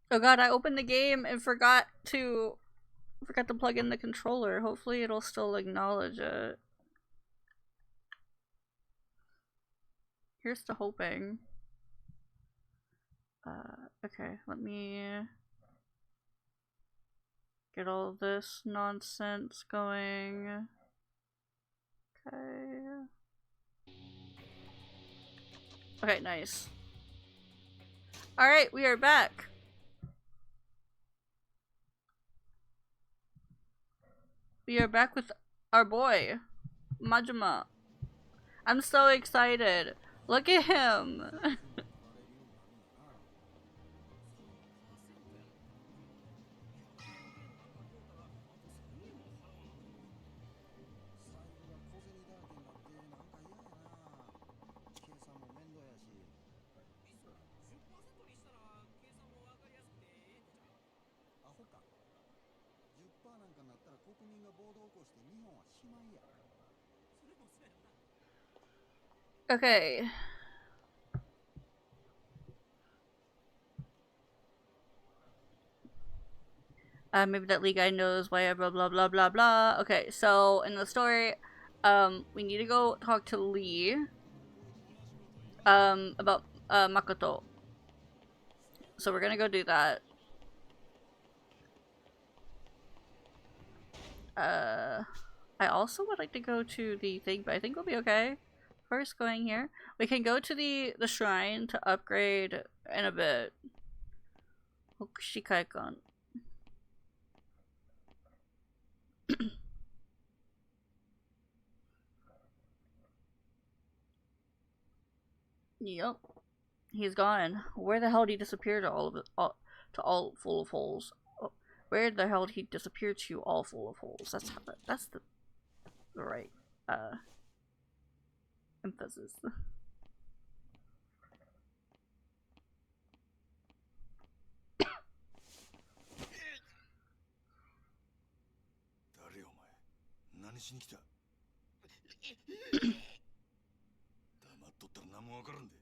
Oh god, I opened the game and forgot to plug in the controller. Hopefully it'll still acknowledge it. Here's to hoping. Okay, let me get all this nonsense going. Okay. Okay, nice. Alright, we are back. We are back with our boy, Majima. I'm so excited. Look at him. なんかなったら国民が暴動を起こして日本はしまいや。Okay. Maybe that Lee guy knows why blah blah blah blah blah. Okay, so in the story, we need to go talk to Lee, about, Makoto. So we're gonna go do that. I also would like to go to the thing, but I think we'll be okay. First, going here. We can go to the shrine to upgrade in a bit. Hokushikai-kan. Yep. He's gone. Where the hell did he disappear to all of it? To all full of holes. Oh, where the hell did he disappear to? All full of holes. That's the right emphasis. 誰お前、何しに来た。黙っとったら何もわからんで。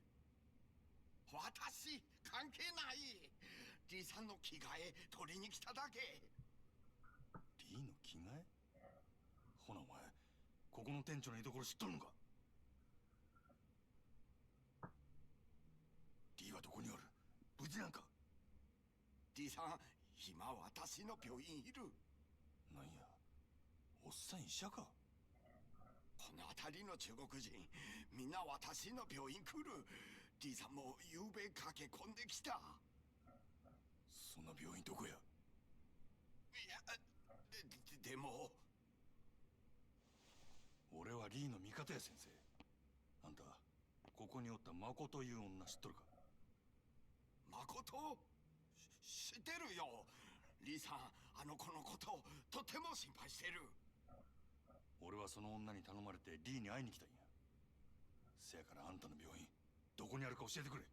私関係ない。リーさんの着替え取りに来ただけ。リーの着替え？ほなお前、ここの店長の居所知っとるのか。リーはどこにおる？無事なんか。リーさん、今私の病院いる。なんや、おっさん医者か。この辺りの中国人、みんな私の病院来る。リーさんも夕べ駆け込んできた。そんな病院どこや。いや、でも俺はリーの味方や先生。あんたここにおったマコという女知っとるか。マコト？知ってるよ。リーさん、あの子のこととても心配してる。俺はその女に頼まれてリーに会いに来たんや。せやからあんたの病院どこにあるか教えてくれ。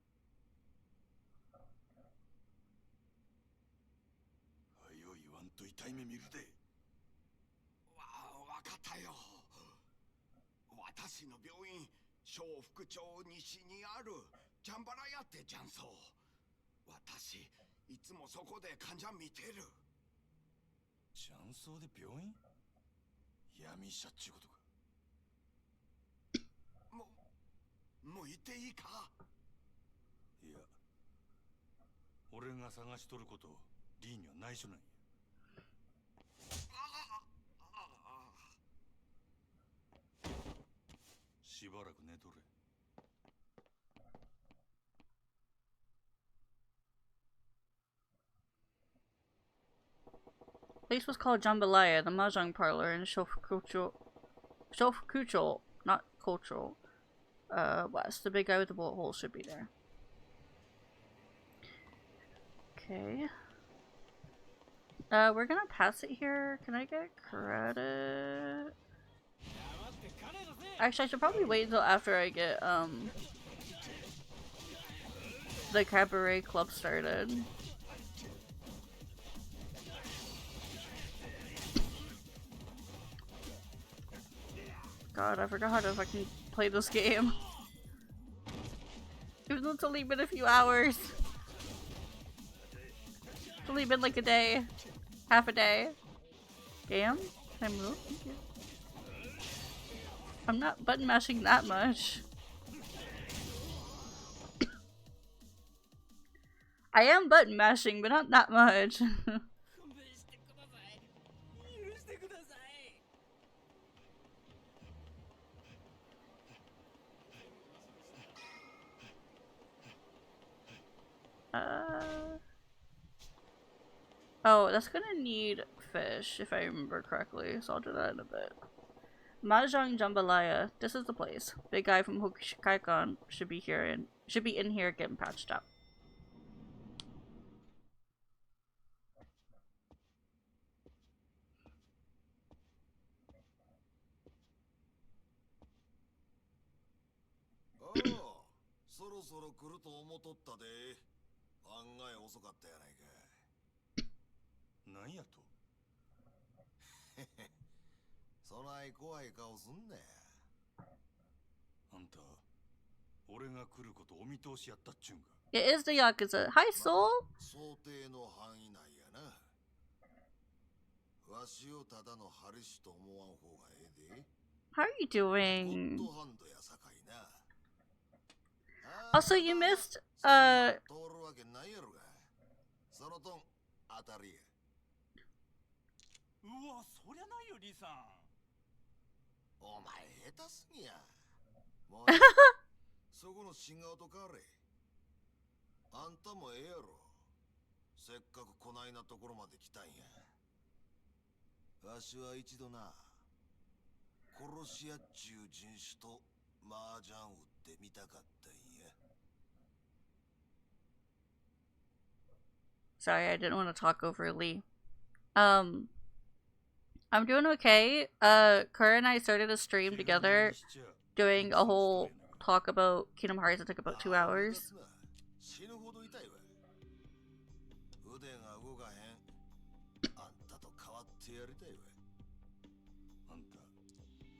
はよ言わんと痛い目見るで。わかったよ。私の病院、小副長西にあるジャンバラ屋ってジャンソー。私いつもそこで患者見てる。ジャンソーで病院？闇医者っちゅうことか。もう言っていいか。いや、俺が探しとることリーには内緒なんや。しばらく寝とれ。Place was called Jambalaya, the mahjong parlor in Shofukucho, not cultural. West. The big guy with the bullet holes should be there. Okay. We're gonna pass it here. Can I get credit? Actually, I should probably wait until after I get, the cabaret club started. God, I forgot how to fucking play this game. Even though it's only been a few hours. It's only been like a day. Half a day. Damn. Can I move? Thank you. I'm not button mashing that much. I am button mashing, but not that much. Oh, that's gonna need fish, if I remember correctly, so I'll do that in a bit. Mahjong Jambalaya. This is the place. Big guy from Hokkaikan should be in here getting patched up. Oh, そろそろ来ると思っとったで。案外遅かったやないか。なんやと。そない怖い顔すんなや。あんた、俺が来ることお見通しやったっちゅうんか。It is the Yakuza. Hi, Soul! 想定の範囲内やな。わしをただのハリシと思わん方がええで。How are you ゴッ doing? ドハンドやさかいな。Also, you missed, 通るわけないやろが。そのとん、当たりや。うわ、そりゃないよ、リさん。お前、下手すぎや。もう、そこの新顔と変われ。あんたもええやろ。せっかくこないなところまで来たんや。わしは一度な、殺し屋っちゅう人種と麻雀打ってみたかったんや。Sorry, I didn't want to talk over Lee. I'm doing okay. Kura and I started a stream together, doing a whole talk about Kingdom Hearts. It took about 2 hours. 死ぬほど痛いわ。腕が動かへん。あんたと変わってやりたいわ。あんた、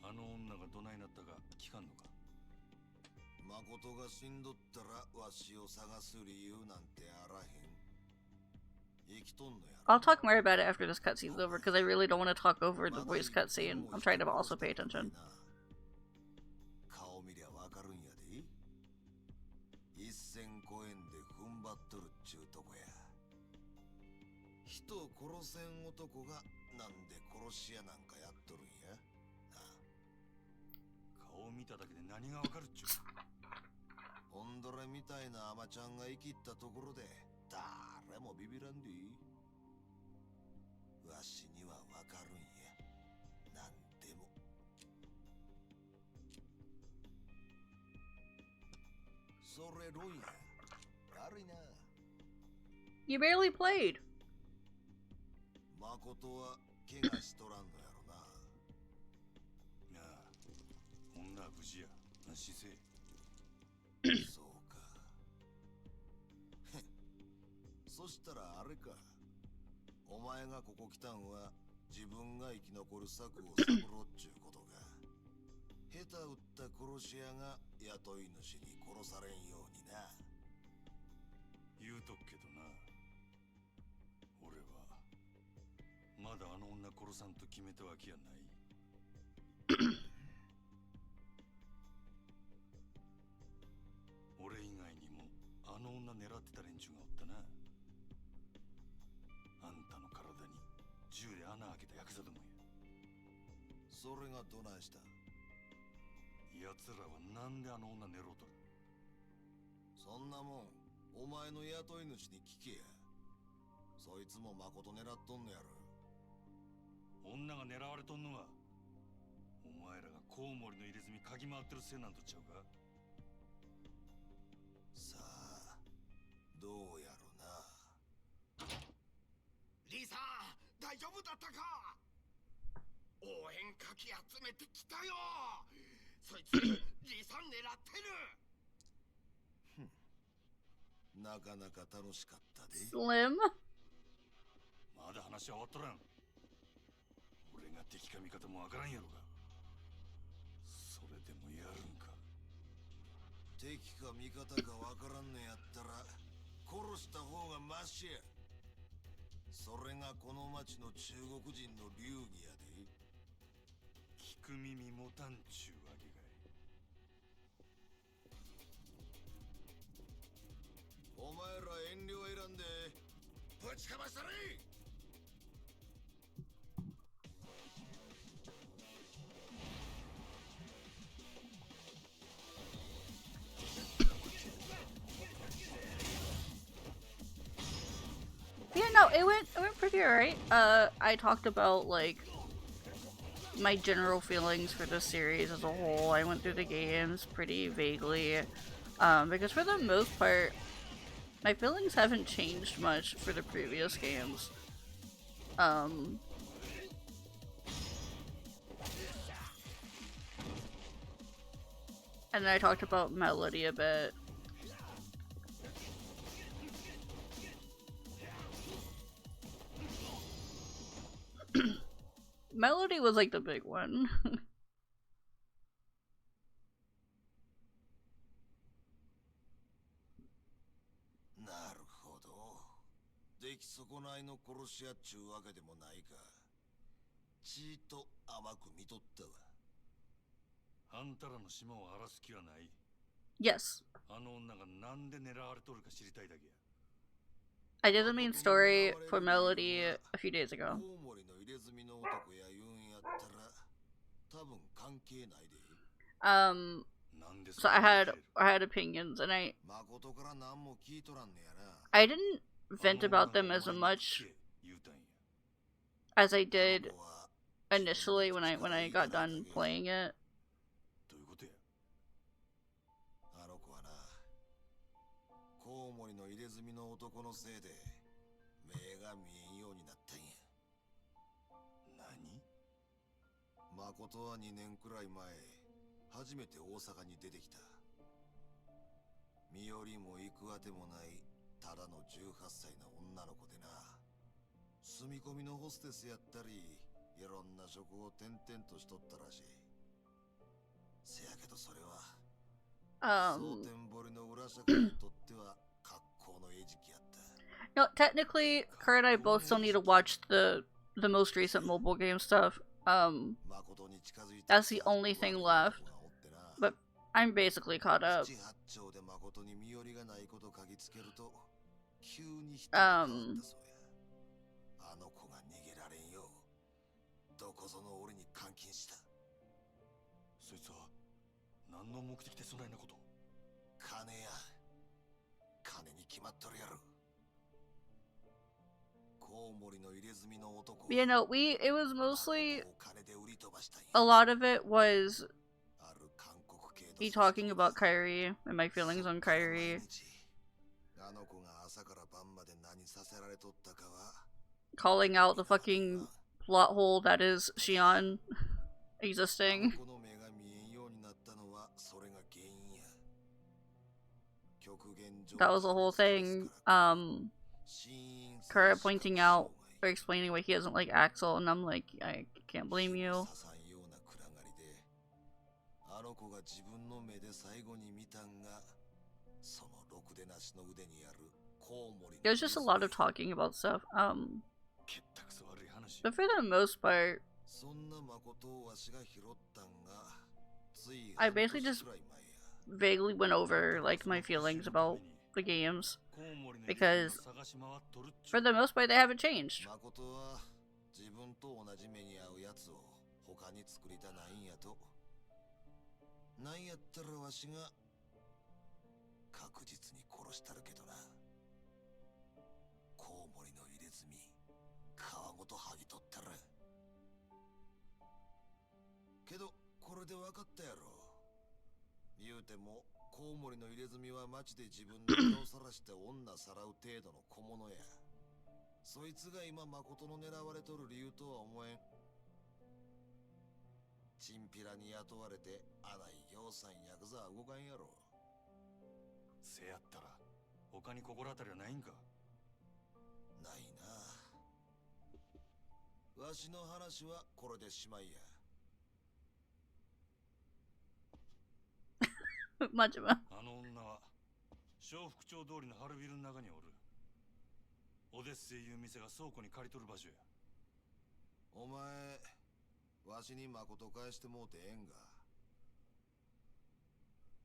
あの女がどないなったか聞かんのか。誠が死んどったらわしを探す理由なんてあらへん。生きとんのや。I'll talk more about it after this cutscene's over, because I really don't want to talk over the voice cutscene. I'm trying to also pay attention. 顔見りゃわかるんやで。1000コエンで踏ん張っとるっちゅうとこや。人を殺せん男がなんで殺し屋なんかやっとるんや。なあ。顔見ただけで何がわかるっちゅう。オンドレみたいなアマちゃんが生きったところで誰もビビらんでいい。わしにはわかるんや。なんでも。それロンや。悪いな。You barely played. 誠は怪我しとらんのやろな。なあ、女は無事や。安心せえ。そうか。そしたらあれか。お前がここ来たんは自分が生き残る策を探ろうっちゅうことが。下手打った殺し屋が雇い主に殺されんようにな。言うとくけどな。俺はまだあの女殺さんと決めたわけやない。俺以外にもあの女狙ってた連中がおったな。あんたの体に銃で穴開けたヤクザどもや。それがどないした。奴らはなんであの女狙うとる。そんなもんお前の雇い主に聞けや。そいつも誠狙っとんのやろ。女が狙われとんのはお前らがコウモリの入れ墨嗅ぎ回ってるせいなんとちゃうか。さあどうやろな。リーさん大丈夫だったか。応援かき集めてきたよ。そいつリーさん狙ってる。なかなか楽しかったで。Slim? まだ話は終わっとらん。俺が敵か味方もわからんやろが。それでもやるんか。敵か味方かわからんねやったら殺した方がマシや。それがこの町の中国人の流儀やで。聞く耳持たんちゅうわけかい。お前ら遠慮選んでぶちかましたれ。Yeah, no, it went pretty alright. I talked about like my general feelings for the series as a whole. I went through the games pretty vaguely, because for the most part, my feelings haven't changed much for the previous games. And then I talked about melody a bit. Melody was like the big one. なるほど。出来損ないの殺し屋っちゅうわけでもないか。ちーと甘く見とったわ。あんたらの島を荒らす気はない。Yes. あの女がなんで狙われとるか知りたいだけや。I did the main story for Melody a few days ago. コウモリの入れ墨の男や言うんやったら多分関係ないで。So I had opinions, and I didn't vent about them as much as I did initially when I got done playing it. あの子はな、コウモリの入れ墨の男のせいで目が見えんようになったんや。何？誠は2年くらい前、初めて大阪に出てきた。身寄りも行くあてもないただの18歳の女の子でな。住み込みのホステスやったり、いろんな職を転々としとったらしい。せやけどそれは蒼天堀の裏社会にとっては格好の餌食やった。No, technically, Kurt and I both still need to watch the most recent mobile game stuff. That's the only thing left. But I'm basically caught up. You know, it was mostly, a lot of it was me talking about Kyrie and my feelings on Kyrie. Calling out the fucking plot hole that is Shion existing. That was the whole thing. Kurt pointing out or explaining why he doesn't like Axel, and I'm like, I can't blame you. There's just a lot of talking about stuff. But for the most part, I basically just vaguely went over like my feelings about the games, because for the most part they haven't changed. Majima. オデッセイいう店が倉庫に借りとる場所や。お前わしに誠返してもうてええんが。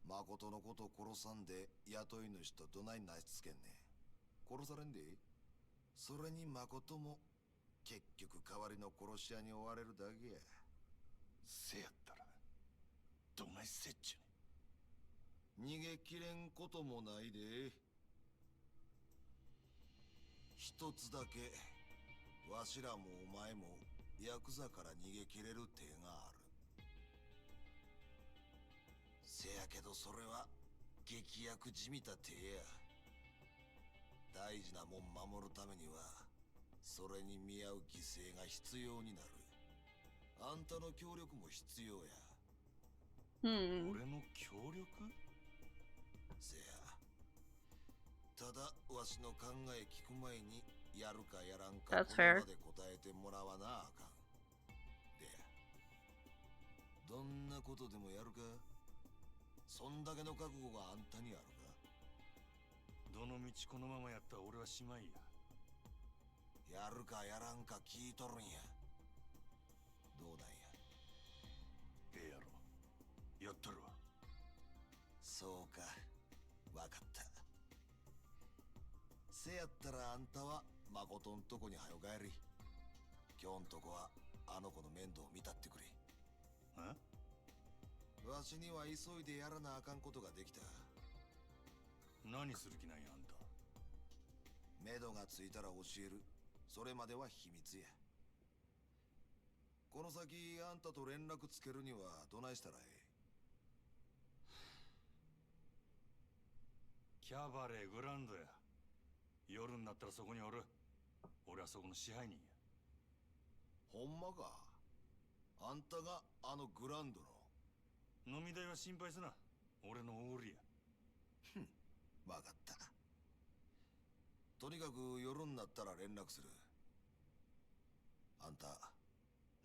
誠のこと殺さんで雇い主とどないなしつけんねん。殺されんで。それに誠も結局代わりの殺し屋に追われるだけや。せやったらどないせっちゅ逃げきれんこともないで。一つだけわしらもお前もヤクザから逃げきれる手がある。せやけどそれは劇薬じみた手や。大事なもん守るためにはそれに見合う犠牲が必要になる。あんたの協力も必要や。俺の協力？せや。ただわしの考え聞く前にやるかやらんか That's fair. この場で答えてもらわなあかん。でどんなことでもやるか。そんだけの覚悟があんたにあるか。どの道このままやったら俺はしまいや。やるかやらんか聞いとるんや。どうなんや。ええやろ。やったるわ。そうか、わかった。せやったらあんたは誠んとこにはよ帰り。今日んとこはあの子の面倒を見たってくれ。わしには急いでやらなあかんことができた。何する気なんやあんた。目処がついたら教える。それまでは秘密や。この先あんたと連絡つけるにはどないしたらええ。キャバレーグランドや。夜になったらそこにおる。俺はそこの支配人や。ほんまか。あんたがあのグランドの。飲み代は心配すな。俺のおごりや。わかった。とにかく夜になったら連絡する。あんた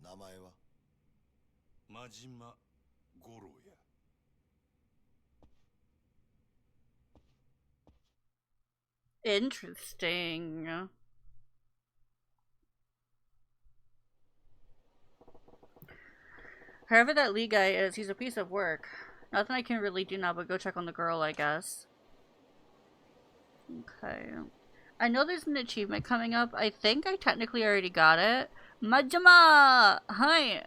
名前は？真島五郎や。Interesting. Whoever that Lee guy is, he's a piece of work. Nothing I can really do now but go check on the girl, I guess. Okay. I know there's an achievement coming up. I think I technically already got it. Majima! Hi!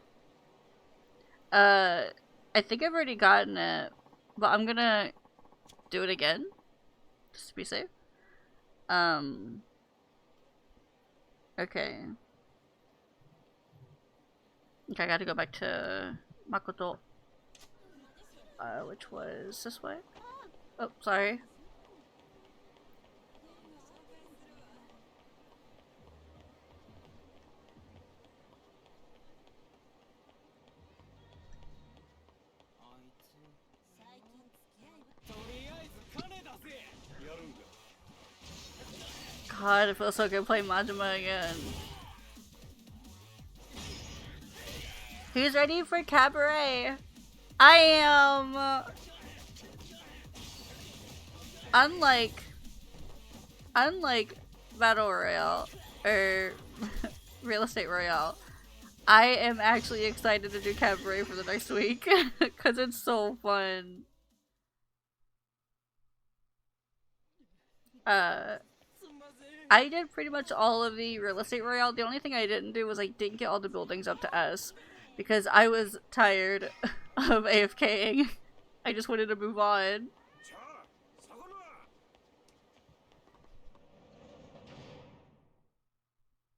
I think I've already gotten it. But I'm gonna do it again. Just to be safe. Okay. Okay, I gotta go back to Makoto. Which was this way? Oh, sorry. God, it feels so good playing Majima again. Who's ready for cabaret? I am. Unlike Battle Royale or Real Estate Royale, I am actually excited to do cabaret for the next week because it's so fun. I did pretty much all of the Real Estate Royale. The only thing I didn't do was I didn't get all the buildings up to S because I was tired of AFKing. I just wanted to move on.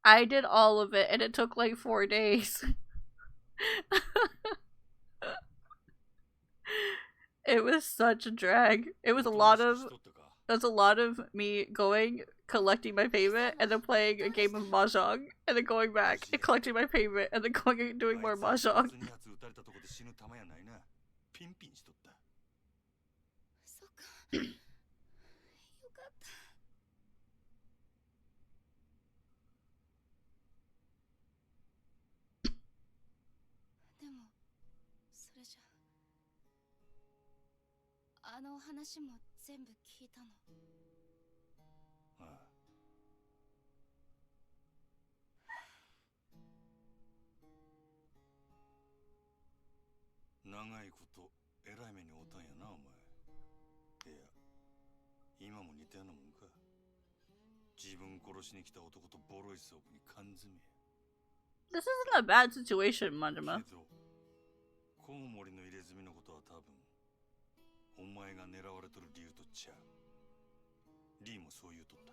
I did all of it and it took like 4 days. It was such a drag. It was a lot of me going, collecting my payment, and then playing a game of mahjong, and then going back and collecting my payment, and then going and doing more mahjong. 長いことえらい目に遭ったんやなお前。いや今も似たようなもんか。自分殺しに来た男とボロい倉庫に缶詰や。 This isn't a bad situation, Majima. けどコウモリの入れ墨のことは多分お前が狙われとる理由とちゃう。リーもそう言うとった。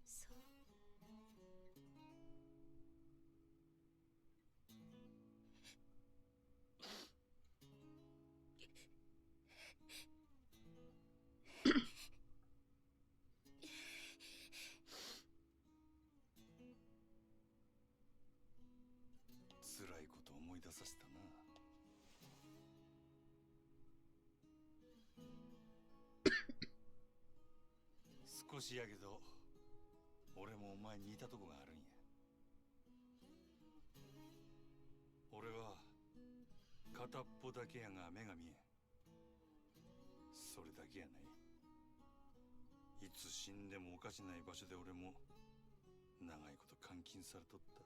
そう。辛いこと思い出させたな。少しやけど俺もお前に似たとこがあるんや。俺は片っぽだけやが目が見えん。それだけやない。いつ死んでもおかしない場所で俺も長いこと監禁されとった。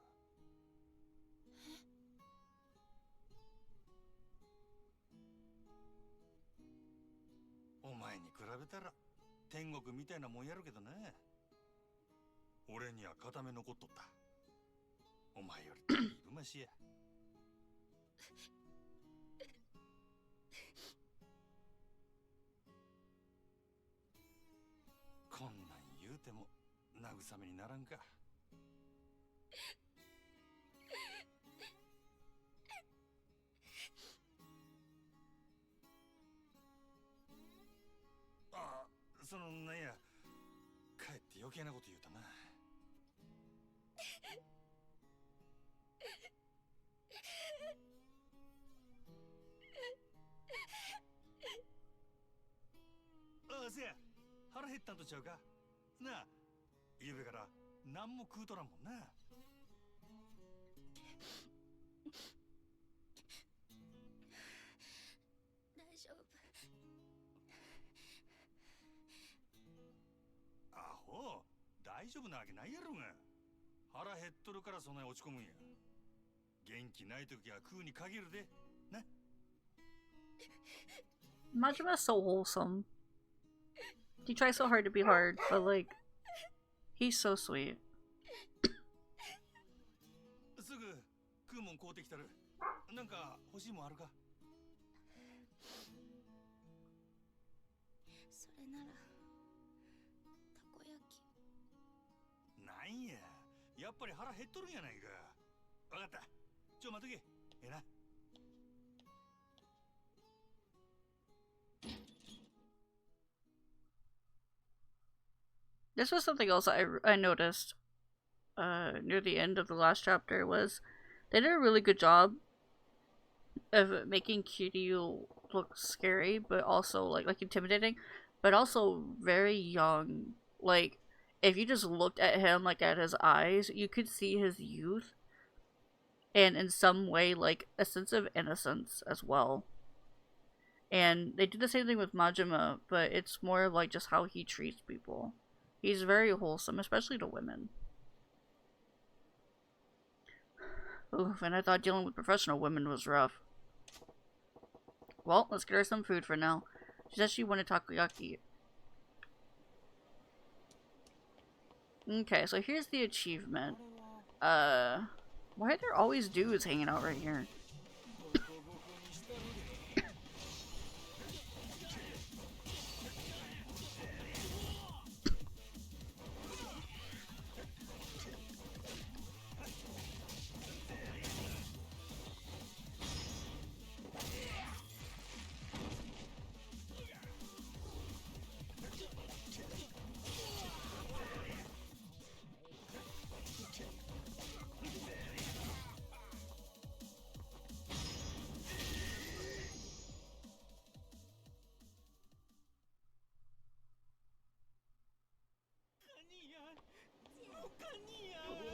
お前に比べたら天国みたいなもんやるけどな。俺には片目残っとった。お前よりだいぶマシや。こんなん言うても慰めにならんか。ああ、そのなんや、かえって余計なこと言うたな。ああ、せや、腹減ったんとちゃうかなあ。ゆうべから何も食うとらんもんな。大丈夫。アホ、大丈夫なわけないやろが。腹減っとるからそんなに落ち込むんや。元気ない時は食うに限るでな。Majima's so wholesome. He tries so hard to be hard, but like, he's so sweet. すぐ食うもん買うてきたる。なんか欲しいもんあるか。それならたこ焼き。なんや、やっぱり腹減っとるんやないか。わかった、ちょ待っとけ。ええな。This was something else I noticed near the end of the last chapter was they did a really good job of making Kiryu look scary, but also like intimidating, but also very young. Like if you just looked at him, like at his eyes, you could see his youth, and in some way like a sense of innocence as well. And they do the same thing with Majima, but it's more of like just how he treats people. He's very wholesome, especially to women. Oof, and I thought dealing with professional women was rough. Well, let's get her some food for now. She said she wanted takoyaki. Okay, so here's the achievement. Why are there always dudes hanging out right here?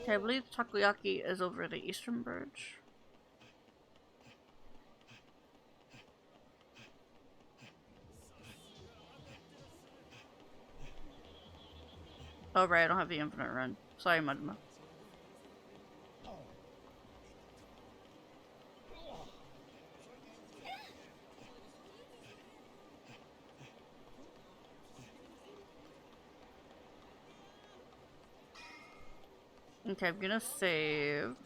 Okay, I believe takoyaki is over the eastern bridge. Oh right, I don't have the infinite run. Sorry, Majima. Okay, I'm gonna save.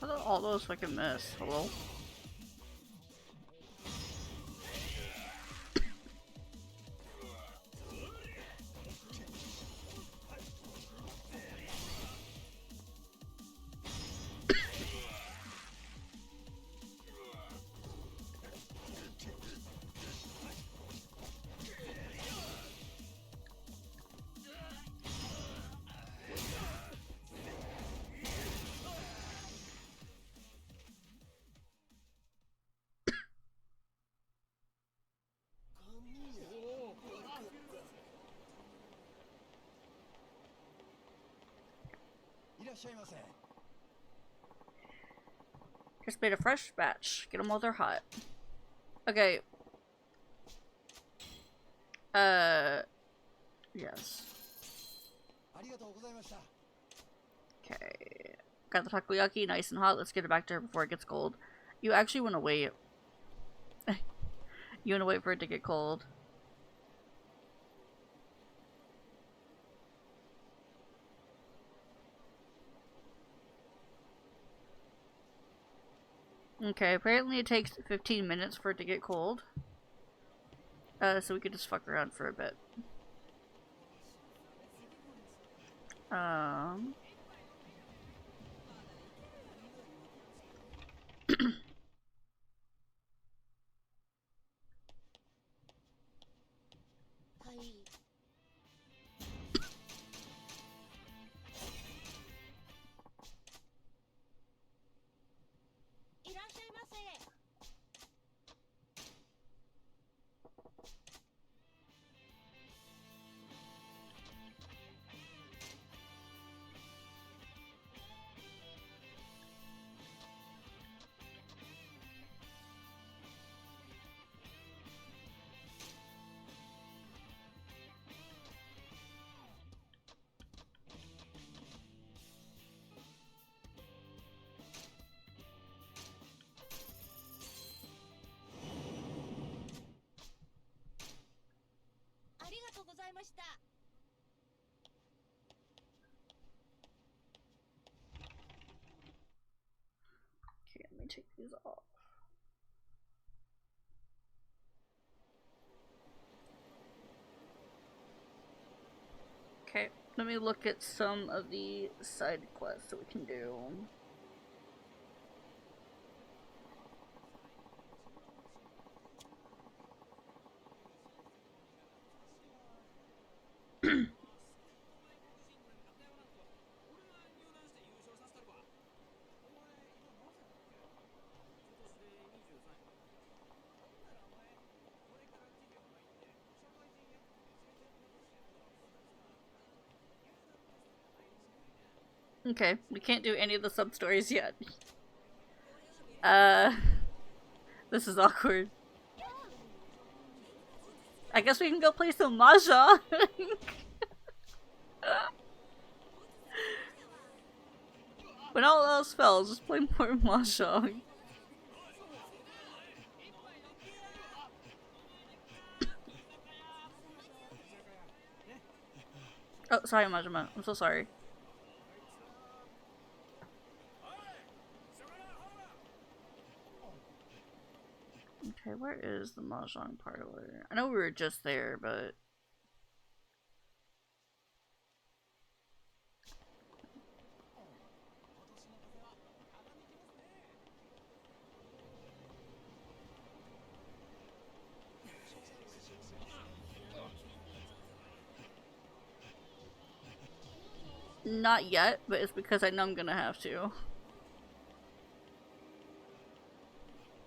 How did all those fucking miss? Hello? Just made a fresh batch. Get them while they're hot. Okay. Yes. Okay. Got the takoyaki nice and hot. Let's get it back to her before it gets cold. You actually want to wait. You want to wait for it to get cold. Okay, apparently it takes 15 minutes for it to get cold. So we could just fuck around for a bit. Okay, let me take these off. Okay, let me look at some of the side quests that we can do. Okay, we can't do any of the sub-stories yet. This is awkward. I guess we can go play some Mahjong. When all else fails, just play more Mahjong. Oh, sorry, Majima. I'm so sorry. Okay, where is the Mahjong parlor? I know we were just there, but... Not yet, but it's because I know I'm gonna have to.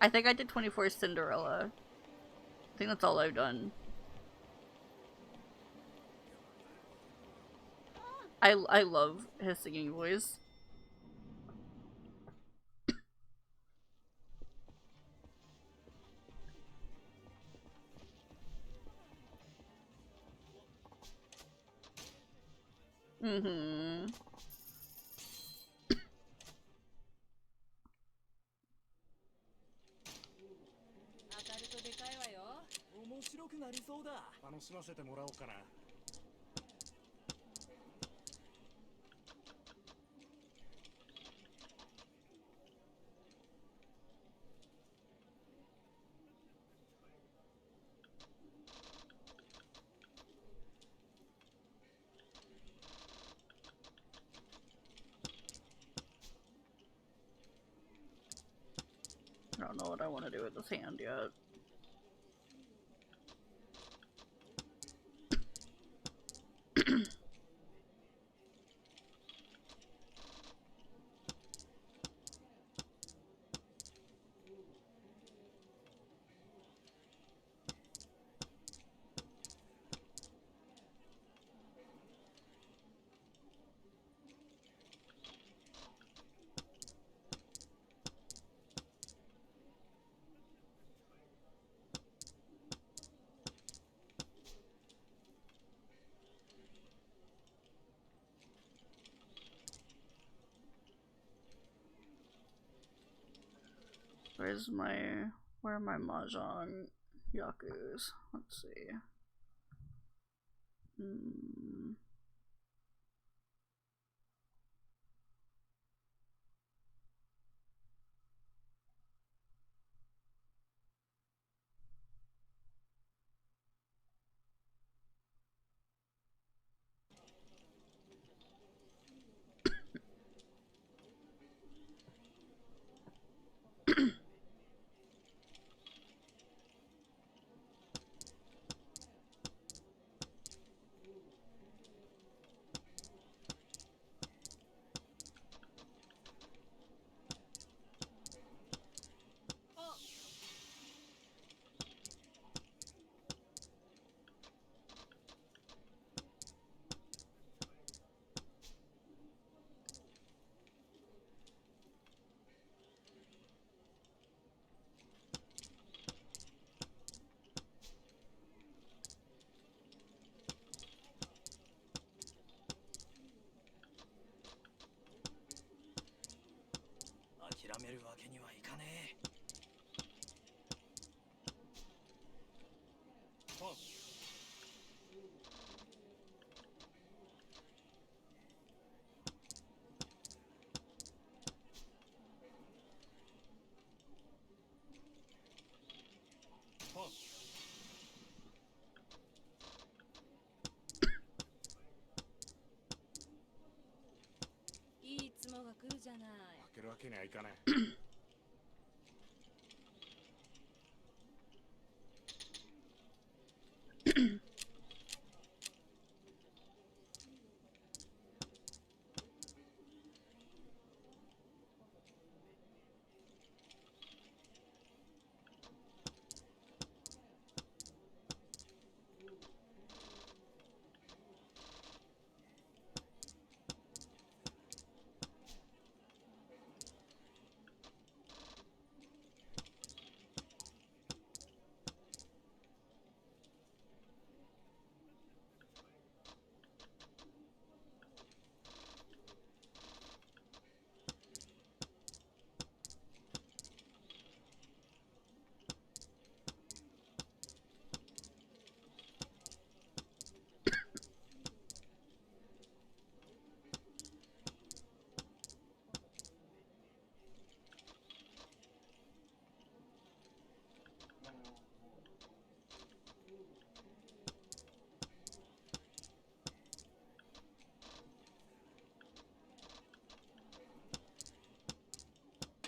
I think I did 24 Cinderella. I think that's all I've done. I love his singing voice. Mm-hmm. 当たるとでかいわよ。面白くなりそうだ。楽しませてもらおうかな。I don't know what I want to do with this hand yet. Where are my mahjong yakus? Let's see. Hmm.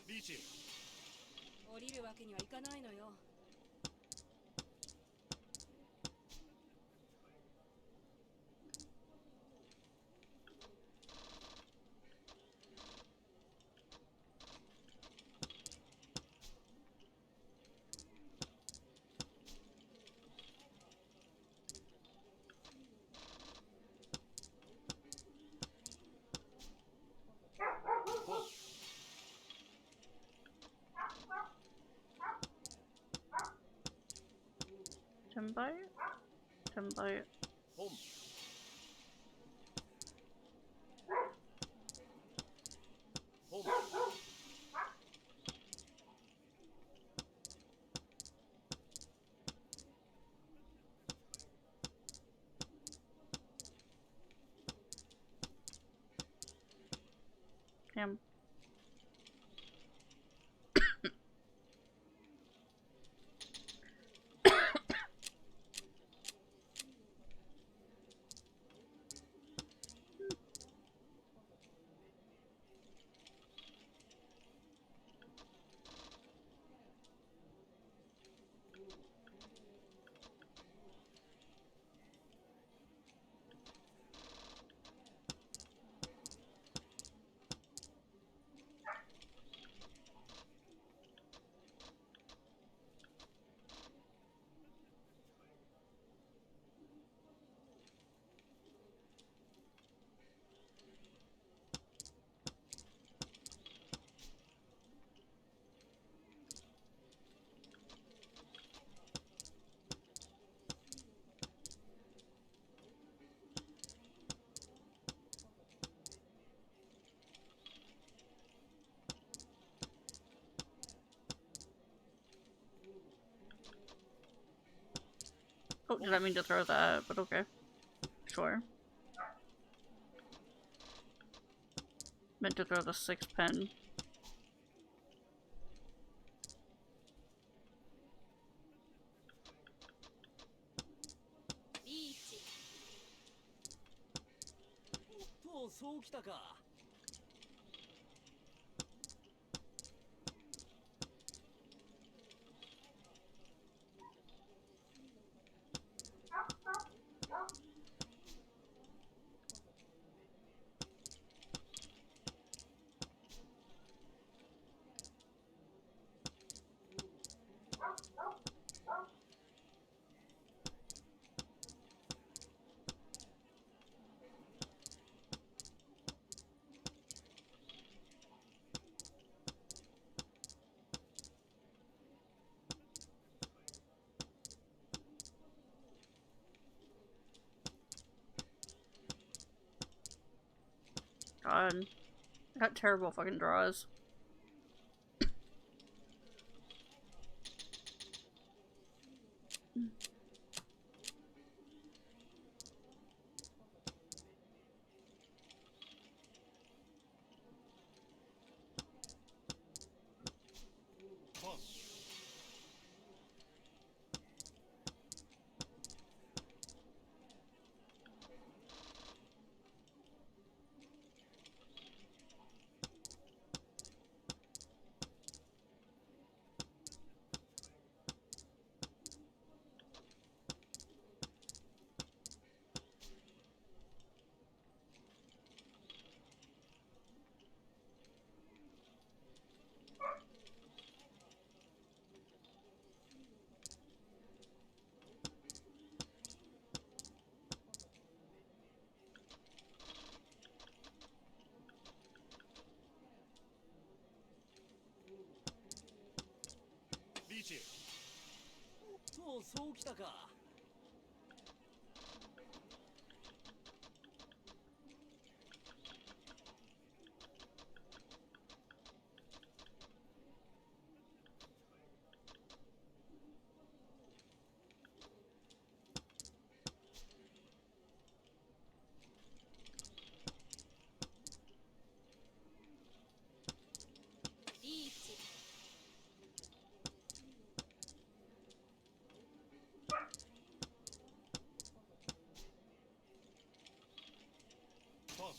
Beach. 降りるわけにはいかないのよ。Timbite? Timbite. 本 本 Damn. Oh, did I mean to throw that? But okay. Sure. Meant to throw the 6 pen. リーチ とそうきたか God. I got terrible fucking draws. Beachy. とそうきたか リーチ 本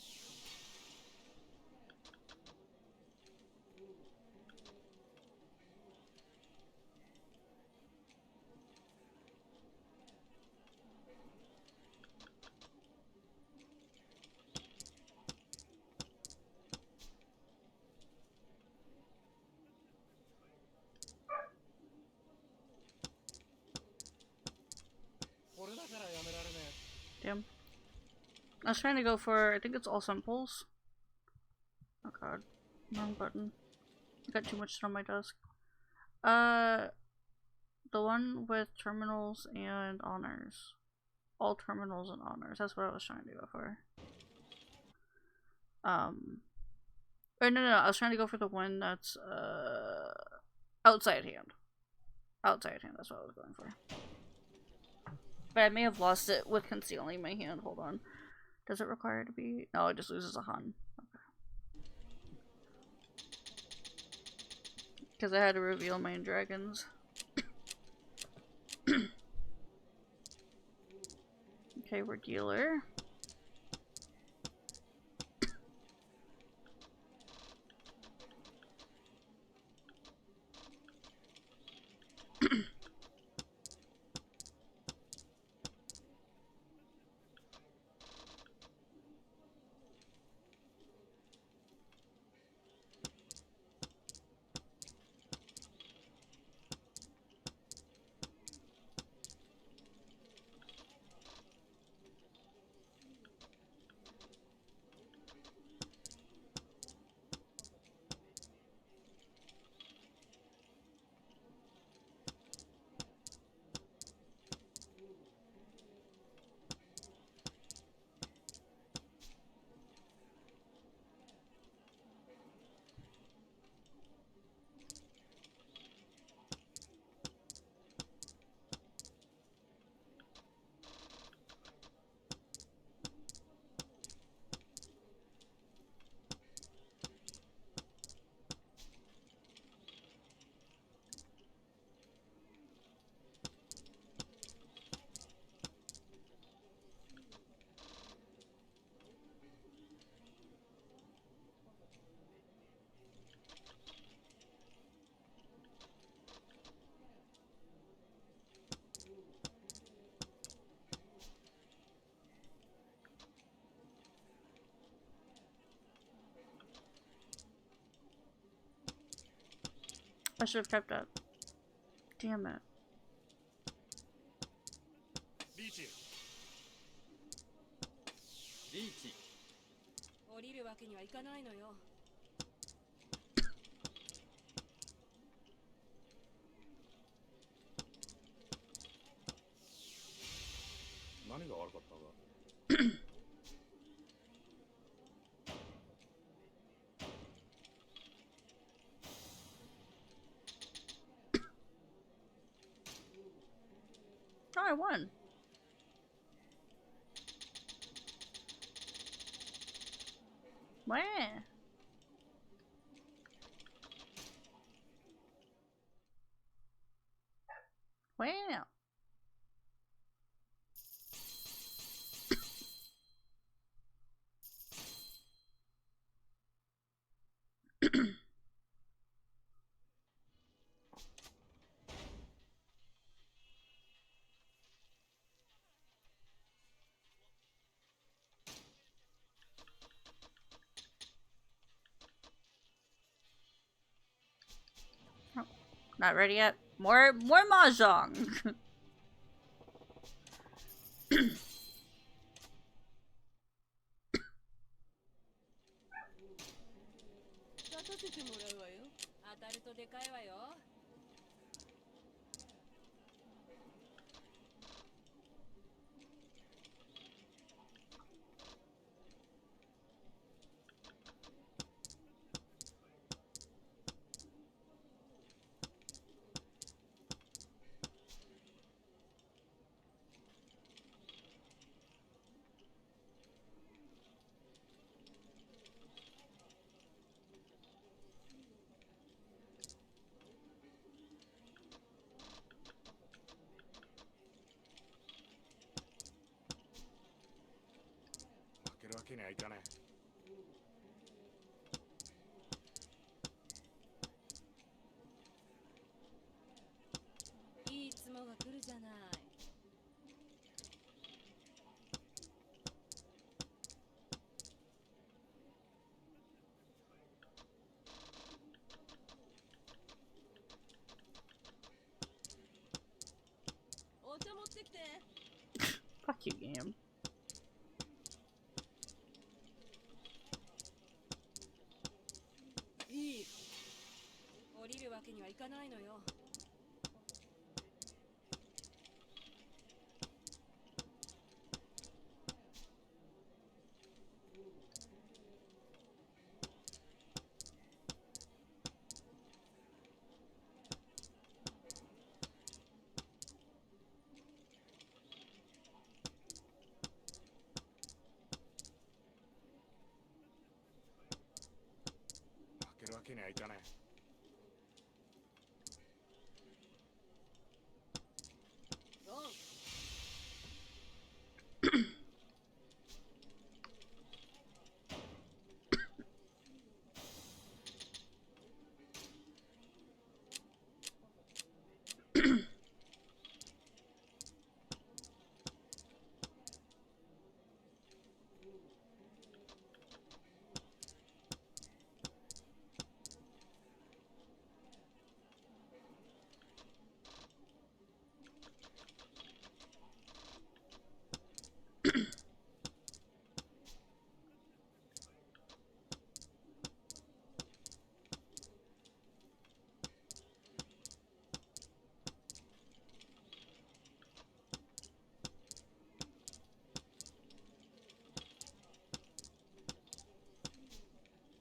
これだからやめられねえ Damn. I was trying to go for, I think it's all simples. Oh god. Wrong button. I got too much shit on my desk. The one with terminals and honors. All terminals and honors. That's what I was trying to go for. Or no, I was trying to go for the one that's outside hand. Outside hand, that's what I was going for. But I may have lost it with concealing my hand. Hold on. Does it require to be? No, it just loses a hun. Okay. Because I had to reveal my dragons. Okay, we're dealer. I should have kept up. Damn it. リーチリーチ降りるわけにはいかないのよ。何が悪かったんだ Oh, I won. Wow. Wow. Oh, not ready yet. More mahjong. 立たせてもらうわよ。当たるとでかいわよ。負けるわけにはいかないいいつもが来るじゃない。お茶持ってきて。 Fuck you, game. いい。降りるわけにはいかないのよ。にはいかねロン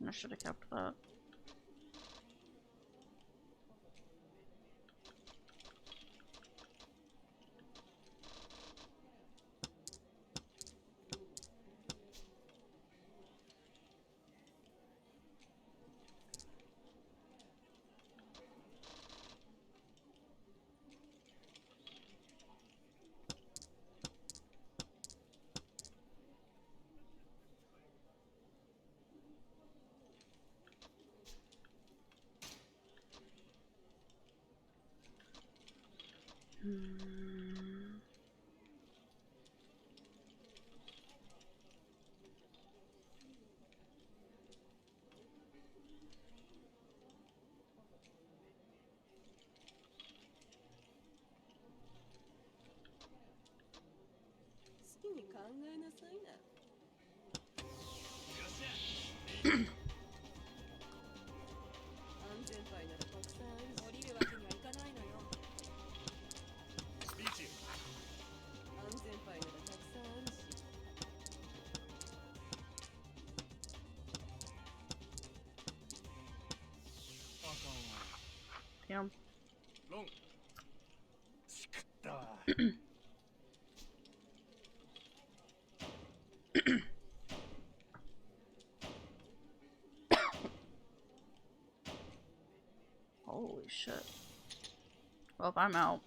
I should have kept that. Hmm. Damn. ロンしくったわ Holy shit. Well, if I'm out.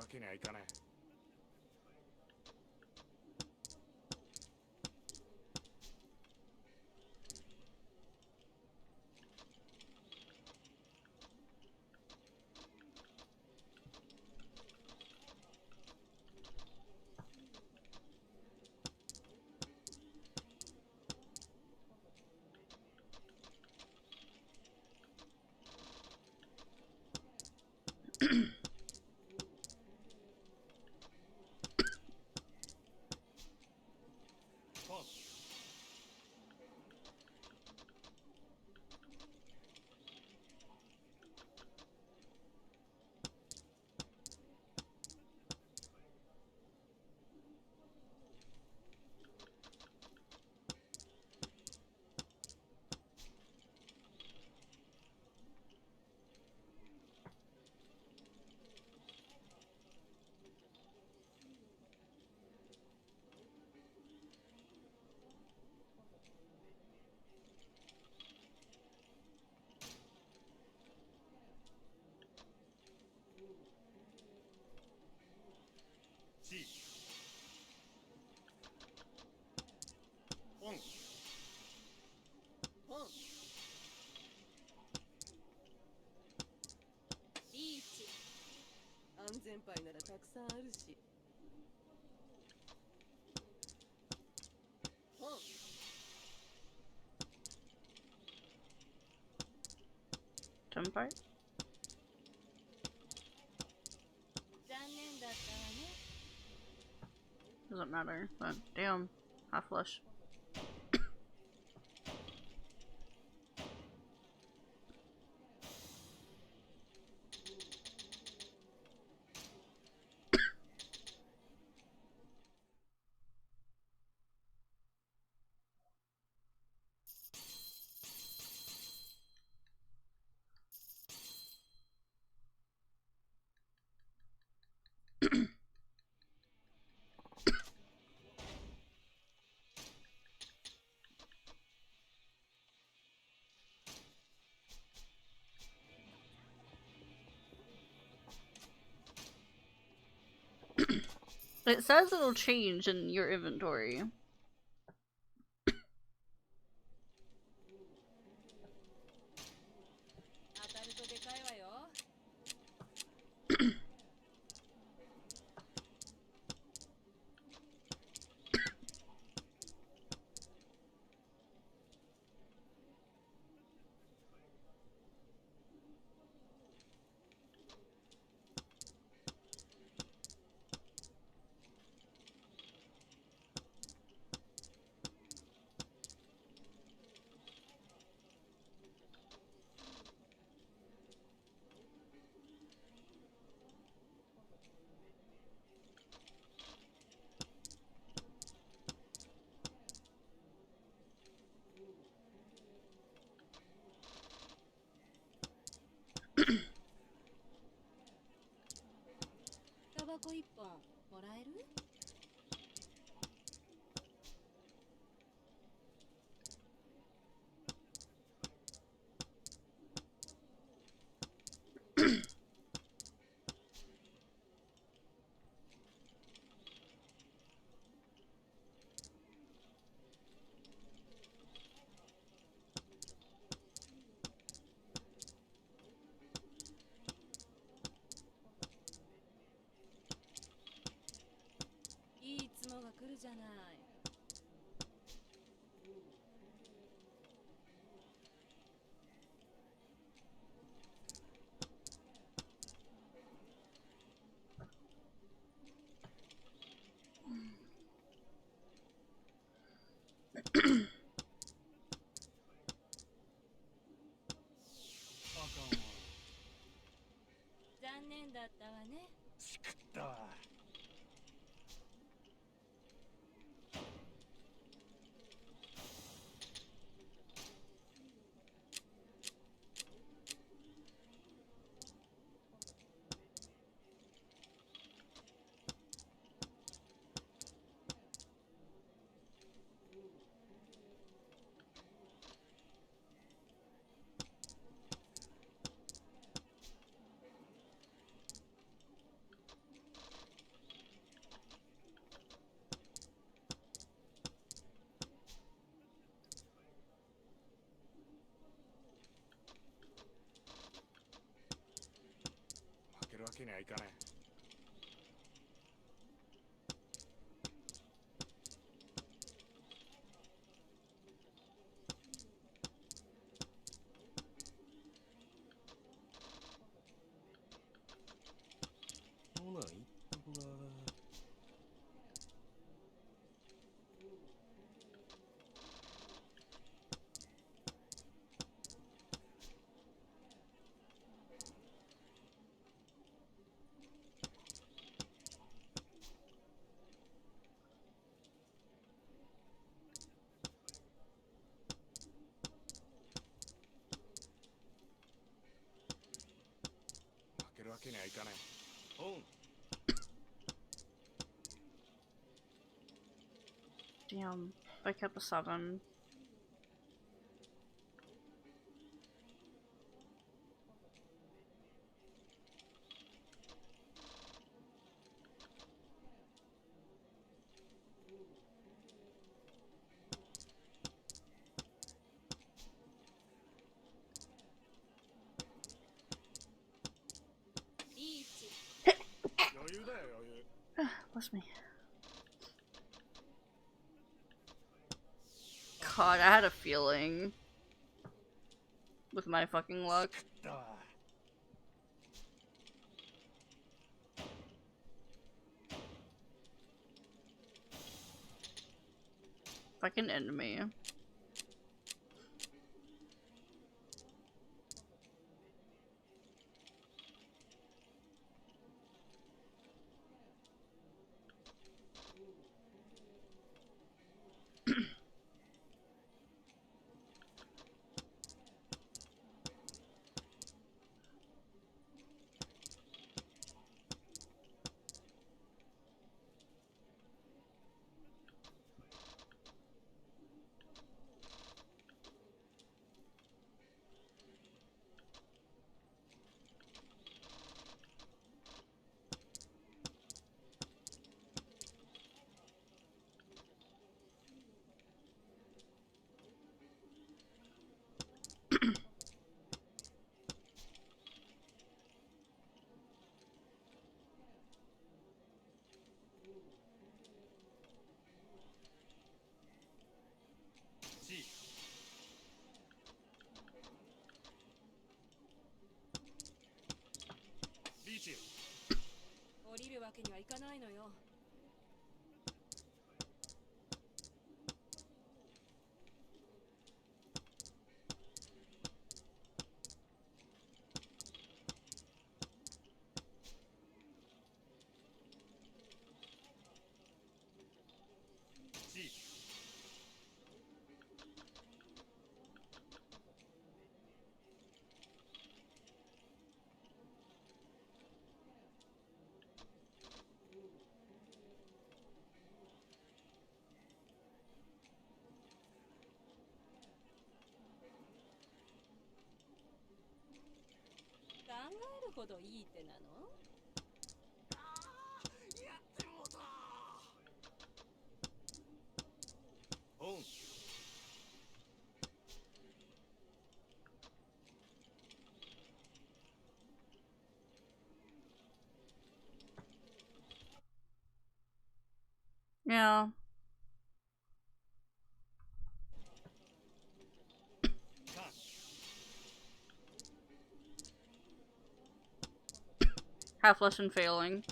けにはいかねえ。リーチ。安全牌ならたくさんあるし。Tempai? 残念だったわね。 Doesn't matter, but damn, half flush. It says it'll change in your inventory. 当たるとでかいわよ。タバコ一本もらえる？いいつもが来るじゃない。残念だったわね。しくったわ。けにはいかねえ。ほないとこが。負けるわけにはいかない。オン。 Damn. I kept a 7. Bless me. God, I had a feeling. With my fucking luck. Fucking enemy. G。リーチ。降りるわけにはいかないのよ。G。考えるほどいい手なの？やってもうた。オン。 Yeah. Half lesson failing.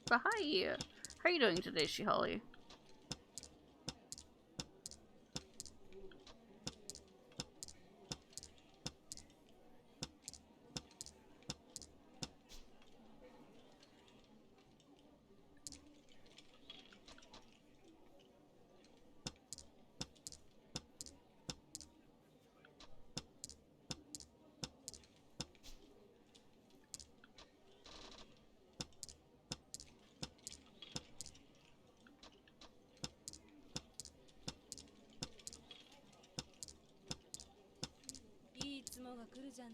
But hi! How are you doing today, Shihali? 来るじゃない。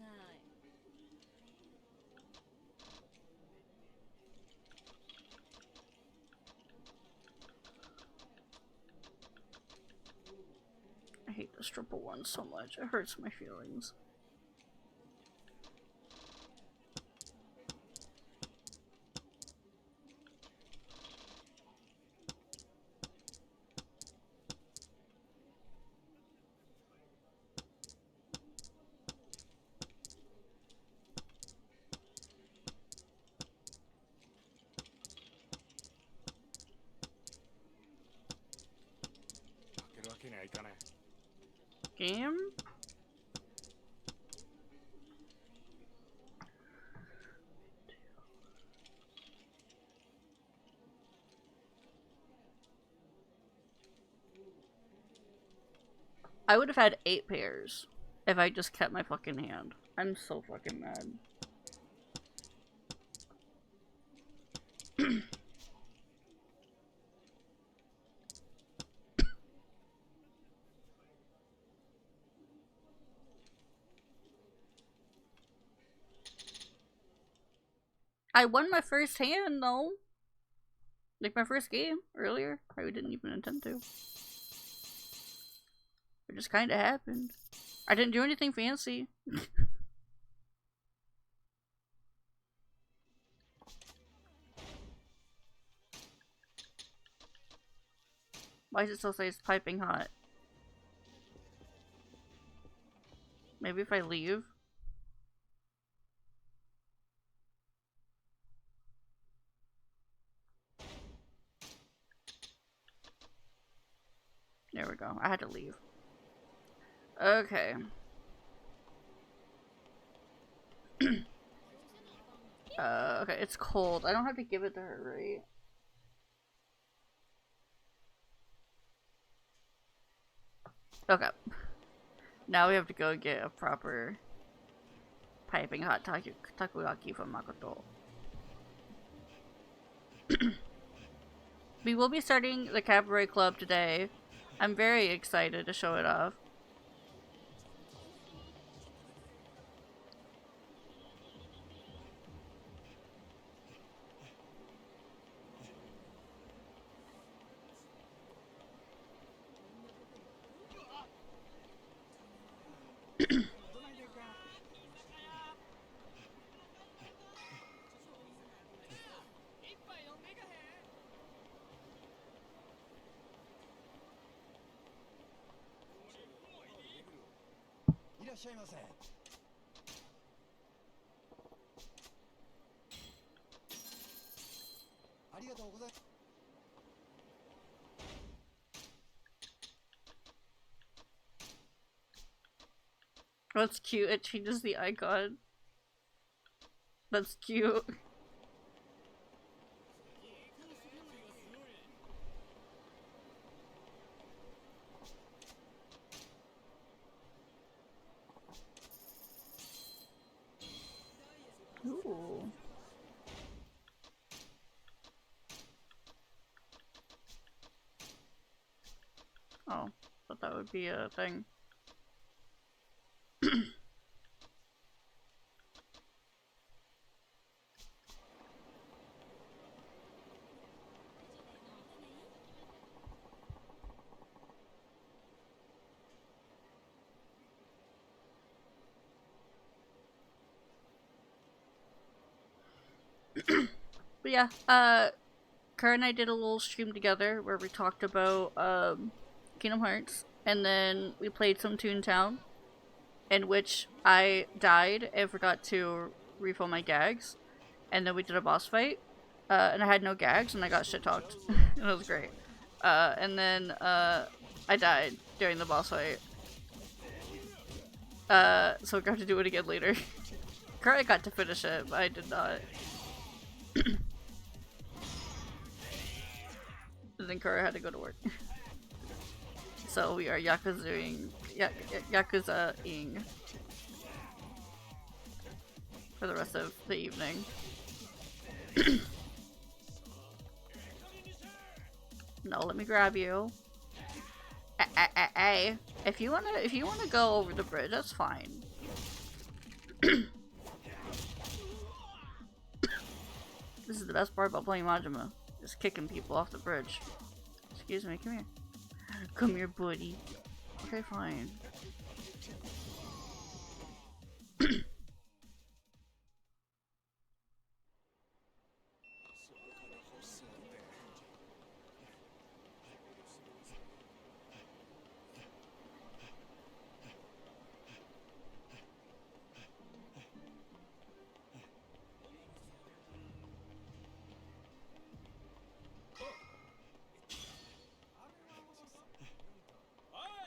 I hate this triple one so much. It hurts my feelings. Game? I would have had 8 pairs if I just kept my fucking hand. I'm so fucking mad. I won my first hand though. Like my first game earlier. I didn't even intend to. It just kind of happened. I didn't do anything fancy. Why does it still say it's piping hot? Maybe if I leave? There we go. I had to leave. Okay. Okay, it's cold. I don't have to give it to her, right? Okay. Now we have to go get a proper piping hot takoyaki from Makoto. We will be starting the cabaret club today. I'm very excited to show it off. That's cute. It changes the icon. That's cute. Ooh. Oh, thought that would be a thing. But yeah, Kara and I did a little stream together where we talked about Kingdom Hearts, and then we played some Toontown, in which I died and forgot to refill my gags, and then we did a boss fight, and I had no gags, and I got shit talked. It was great. And then I died during the boss fight. So we got to do it again later. Kara got to finish it, but I did not. And then Kara had to go to work. So we are Yakuza-ing for the rest of the evening. No, let me grab you. If you wanna go over the bridge, that's fine. This is the best part about playing Majima. Just kicking people off the bridge. Excuse me, come here. Come here, buddy. Okay, fine.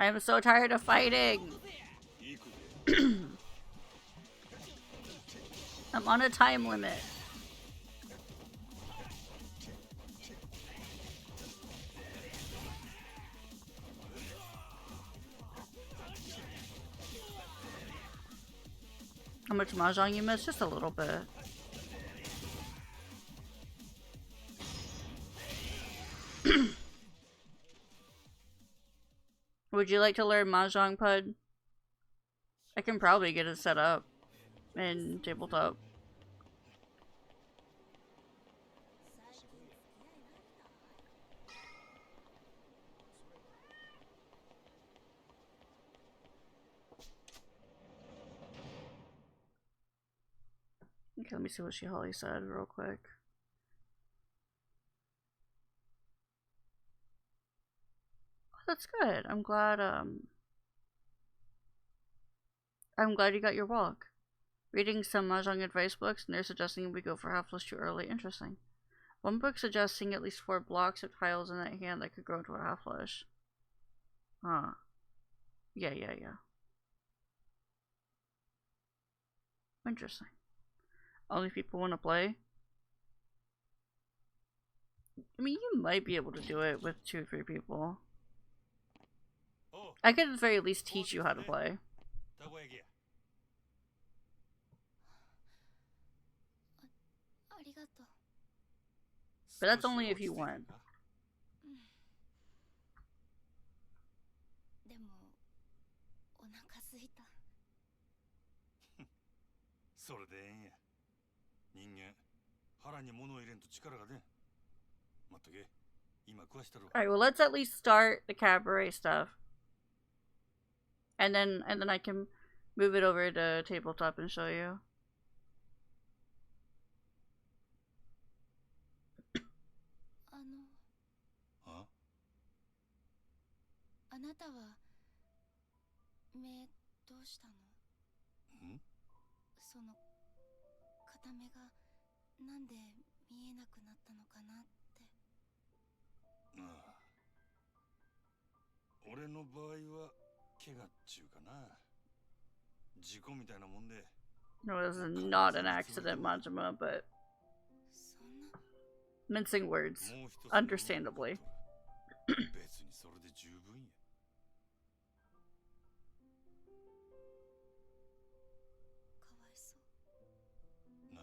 I am so tired of fighting. I'm on a time limit. How much mahjong you missed? Just a little bit. Would you like to learn mahjong, Pud? I can probably get it set up in tabletop. Okay, let me see what Holly said real quick. Oh, that's good. I'm glad you got your walk. Reading some mahjong advice books, and they're suggesting we go for half flush too early. Interesting. One book suggesting at least 4 blocks of tiles in that hand that could grow into a half flush. Huh. Yeah. Interesting. Only people want to play? I mean, you might be able to do it with 2 or 3 people. I could at the very least teach you how to play. But that's only if you want. それでええんや。人間、腹に物を入れんと力が出ん。待っとけ。今食わしたろ。Alright, well let's at least start the cabaret stuff. And then I can move it over to tabletop and show you. あなたは目どうしたの？その片目がなんで見えなくなったのかなって。ああ、俺の場合は怪我っちゅうかな。事故みたいなもんで。No, this is not an accident, Majima, but mincing words, understandably. 別にそれで十分や。かわいそう。な？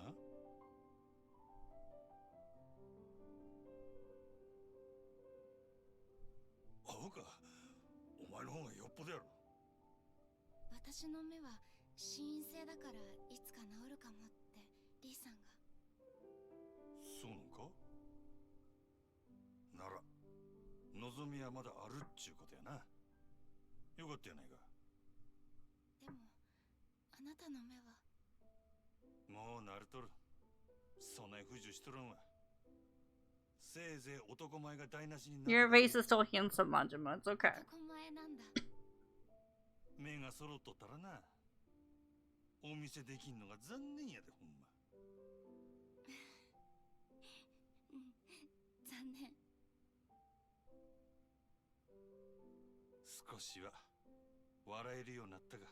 アホか。お前の方がよっぽどやろ。私の目は心因性だからいつか治るかもってリーさんが。そうなんか？なら望みはまだあるっちゅうことやな。よかったやないか。でもあなたの目はもう慣れとる。そんな不自由しとるんわ。せいぜい男前が台無しになる。 Your face is still handsome, Majima. It's okay. 男前なんだ。目が揃っとったらな。お見せできんのが残念やで、ほんま。残念。少しは笑えるようになったが。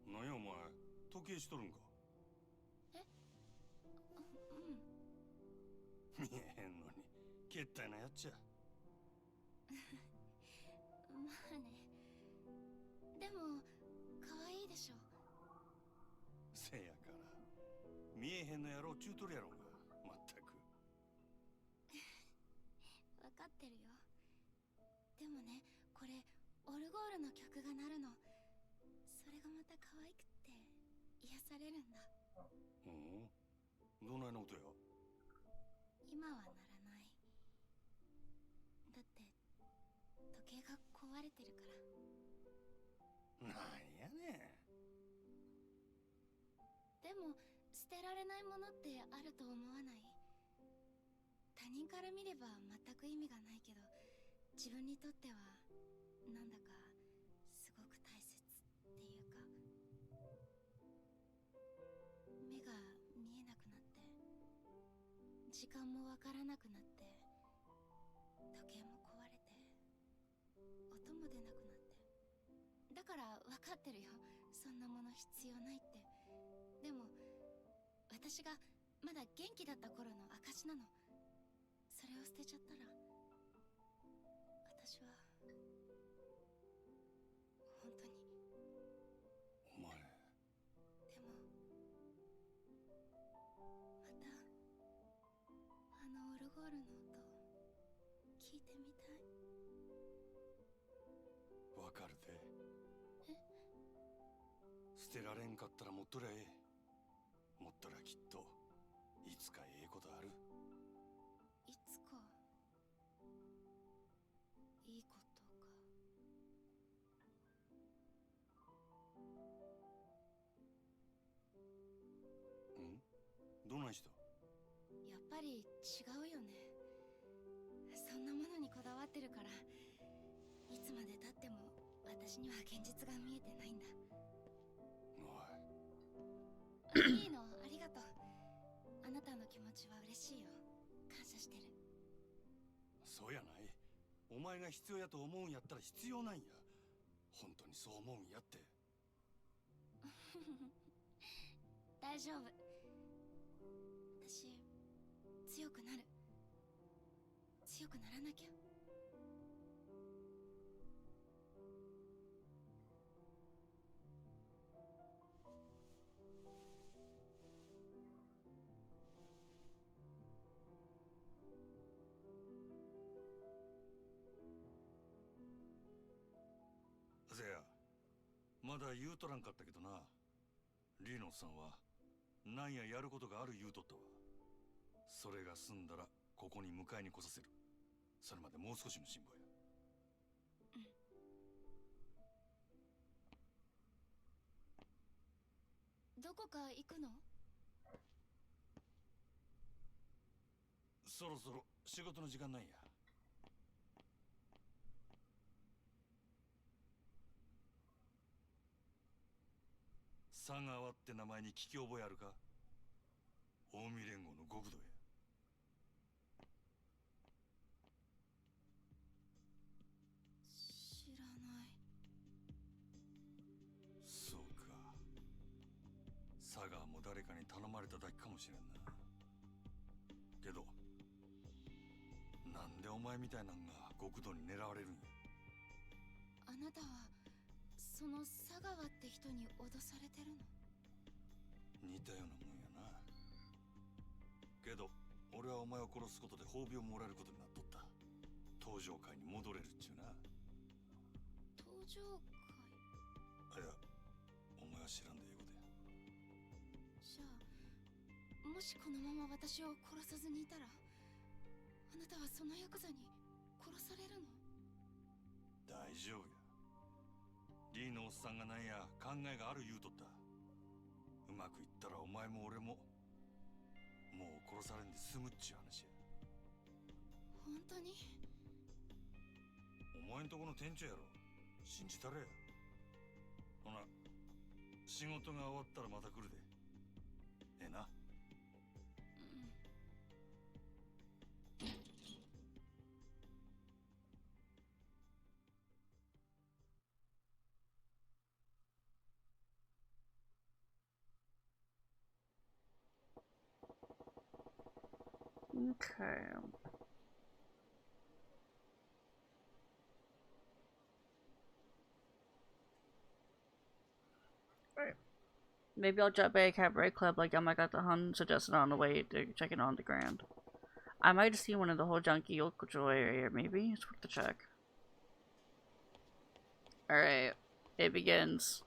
なんやお前、時計しとるんか。え？見えへんのに、けったいなやっちゃ。まあね。でも可愛いでしょ。せやから、見えへんのやろうちゅうとるやろが、まったく。わかってるよ。でもの曲が鳴るの。それがまた可愛くって癒されるんだ。うん。どないなことや。今は鳴らない。だって時計が壊れてるから。なんやねん。でも捨てられないものってあると思わない？他人から見れば全く意味がないけど、自分にとってはなんだかすごく大切っていうか、目が見えなくなって時間もわからなくなって、時計も壊れて音も出なくなって。だから分かってるよ、そんなもの必要ないって。でも私がまだ元気だった頃の証なの。それを捨てちゃったら私は本当に。お前。でもまたあのオルゴールの音聞いてみたい。わかるで。捨てられんかったら持っとりゃええ。持ったらきっといつかええことある。いつかいいことが。ん？どないした？やっぱり違うよね。そんなものにこだわってるから、いつまで経っても私には現実が見えてないんだ。おい。いいの、ありがとう。あなたの気持ちは嬉しいよ。感謝してる。そうやない。お前が必要やと思うんやったら必要なんや。本当にそう思うんやって。大丈夫。私強くなる。強くならなきゃ。せや、まだ言うとらんかったけどな。リーノさんはなんややることがある言うとったわ。それが済んだらここに迎えに来させる。それまでもう少しの辛抱や。どこか行くの？そろそろ仕事の時間なんや。佐川って名前に聞き覚えあるか？近江連合の極道や。知らない。そうか。佐川も誰かに頼まれただけかもしれんな。けどなんでお前みたいなんが極道に狙われるんや。あなたはその佐川って人に脅されてるの？似たようなもんやな。けど俺はお前を殺すことで褒美をもらえることになっとった。登場界に戻れるっちゅうな。登場いや、お前は知らんで英語で。じゃあもしこのまま私を殺さずにいたら、あなたはそのヤクザに殺されるの？大丈夫や。リーのおっさんがなんや考えがある言うとった。うまくいったらお前も俺ももう殺されんで済むっちゅう話や。本当に？お前んとこの店長やろ。信じたれや。ほな、仕事が終わったらまた来るで。ええな。Okay. Right. Maybe I'll drop by a cabaret club like Yamagata-han suggested on the way to check it on the Grand. I might have seen one in the whole junkie Yokocho area, maybe? It's worth the check. Alright, it begins.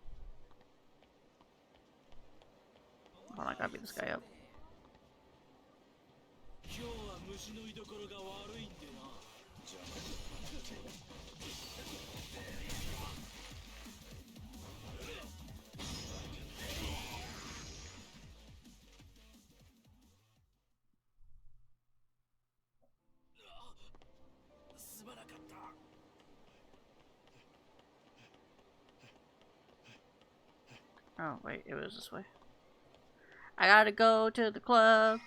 Hold on, I gotta beat this guy up. Oh, wait, it was this way. I gotta go to the club.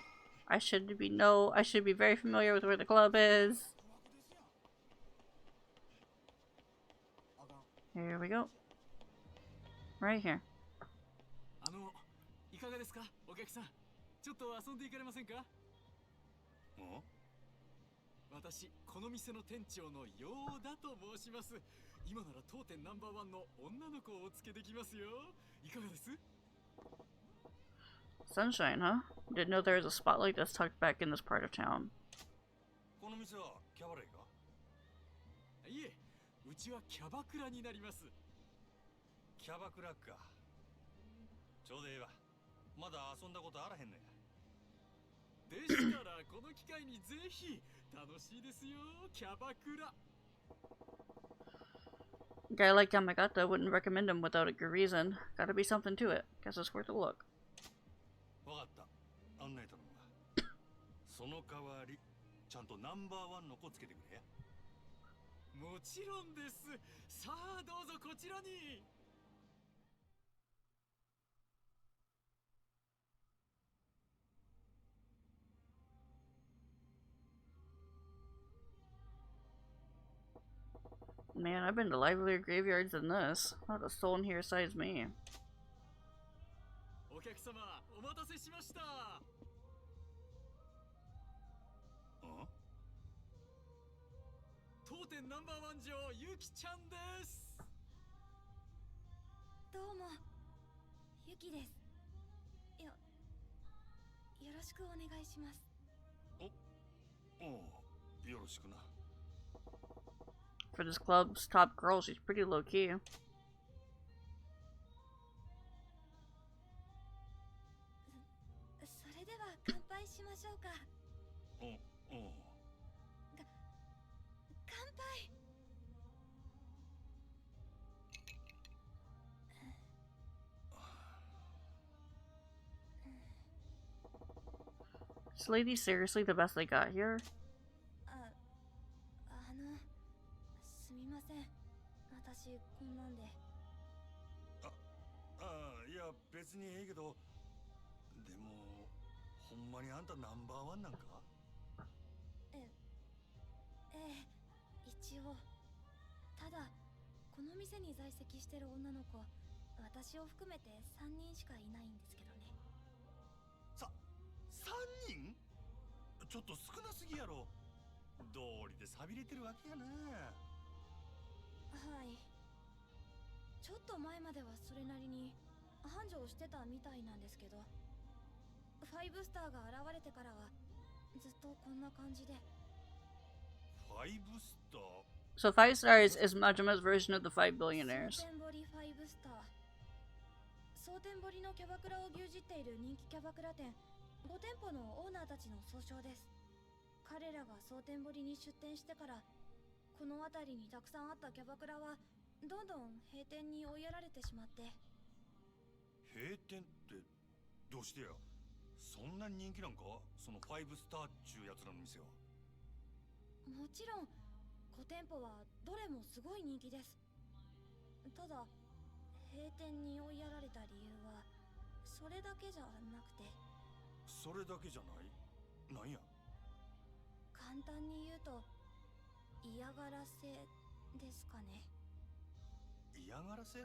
I should be very familiar with where the club is. Here we go. Right here. いかがですかお客さんちょっと遊んでいかれませんか私この店の店長のヨーダと申します今なら当店ナンバーワンの女の子をお付けできますよいかがです Sunshine, huh? Didn't know there was a spotlight that's tucked back in this part of town. この店はキャバレーかいえうちはキャバクラになりますキャバクラかちょうどええわまだ遊んだことあらへんねでしたらこの機会にぜひ楽しいですよキャバクラ A guy like Yamagata wouldn't recommend him without a good reason. Gotta be something to it. Guess it's worth a look. わかった案内頼むわその代わりちゃんとナンバーワンの子つけてくれやもちろんですさあどうぞこちらに Man, I've been to livelier graveyards than this. Not a soul in here besides me. お客様お待たせしました当店ナンバーワン女王ゆきちゃんですどうもゆきですよろしくお願いしますおうよろしくな For this club's top girl, she's pretty low key. それでは乾杯しましょうか乾杯 Is this lady seriously the best they got here? すみません私こんなんでいや別にええけどでもほんまにあんたナンバーワンなんかええ一応ただこの店に在籍してる女の子私を含めて3人しかいないんですけどね3人ちょっと少なすぎやろ道理で寂れてるわけやなはいちょっと前まではそれなりに繁盛してたみたいなんですけど5スターが現れてからはずっとこんな感じで5スター So 5 stars is Majima's version of the 5 billionaires. 蒼天堀5スター蒼天堀のキャバクラを牛耳っている人気キャバクラ店5店舗のオーナーたちの総称です彼らが蒼天堀に出店してからこの辺りにたくさんあったキャバクラはどんどん閉店に追いやられてしまって閉店ってどうしてやそんなに人気なんかその5スターっちゅうやつらの店はもちろん5店舗はどれもすごい人気ですただ閉店に追いやられた理由はそれだけじゃなくてそれだけじゃないなんや簡単に言うと嫌がらせですかね嫌がらせ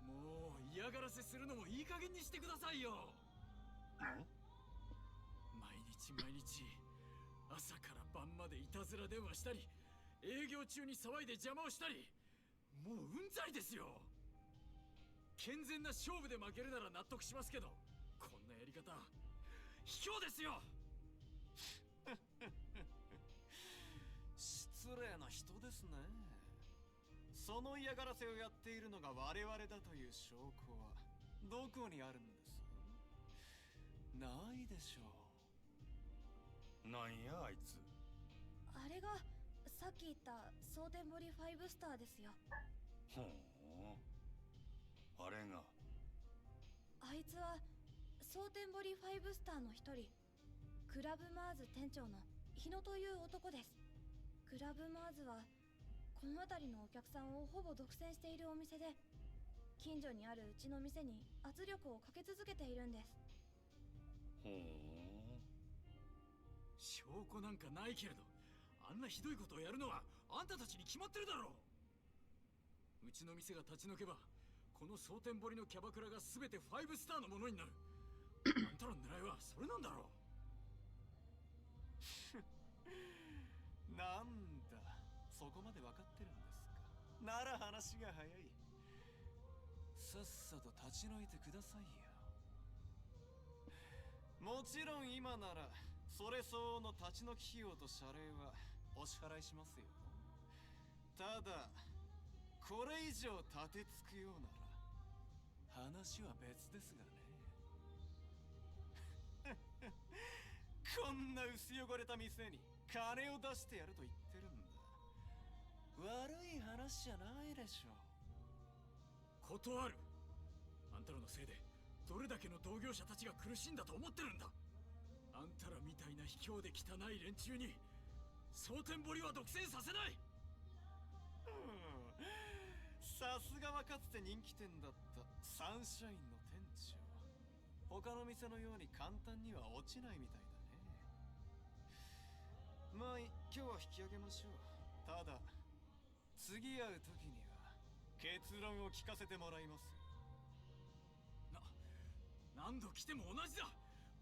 もう嫌がらせするのもいい加減にしてくださいよ毎日毎日朝から晩までいたずら電話したり営業中に騒いで邪魔をしたりもううんざりですよ健全な勝負で負けるなら納得しますけどこんなやり方卑怯ですよ失礼な人ですねその嫌がらせをやっているのが我々だという証拠はどこにあるんです？ないでしょう。なんやあいつ。あれがさっき言った蒼天堀5スターですよ。ほう、あれが。あいつは蒼天堀5スターの一人、クラブマーズ店長の日野という男です。クラブマーズはこの辺りのお客さんをほぼ独占しているお店で、近所にあるうちの店に圧力をかけ続けているんです。ほう。証拠なんかないけれど、あんなひどいことをやるのはあんたたちに決まってるだろう。うちの店が立ち退けば、この蒼天堀のキャバクラが全て5スターのものになる。あんたの狙いはそれなんだろう。なんだ、そこまで分かってるんですか。なら話が早い。さっさと立ち退いてくださいよ。もちろん今ならそれ相応の立ち退き費用と謝礼はお支払いしますよ。ただこれ以上立てつくようなら話は別ですがね。こんな薄汚れた店に金を出してやると言ってるんだ。悪い話じゃないでしょう。断る。あんたらのせいでどれだけの同業者たちが苦しんだと思ってるんだ。あんたらみたいな卑怯で汚い連中に蒼天堀は独占させない。さすがはかつて人気店だったサンシャインの店長。他の店のように簡単には落ちないみたいだね。まあ今日は引き上げましょう。ただ次会う時には結論を聞かせてもらいます。何度来ても同じだ。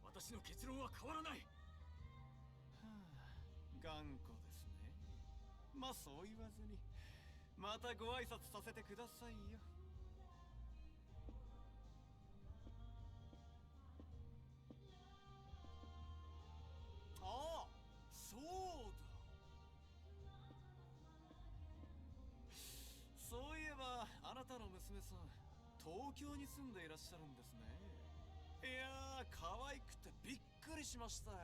私の結論は変わらない。頑固ですね。まあそう言わずにまたご挨拶させてくださいよ。ああ、そうだ。そういえばあなたの娘さん、東京に住んでいらっしゃるんですね。いやー、可愛くてびっくりしましたよ。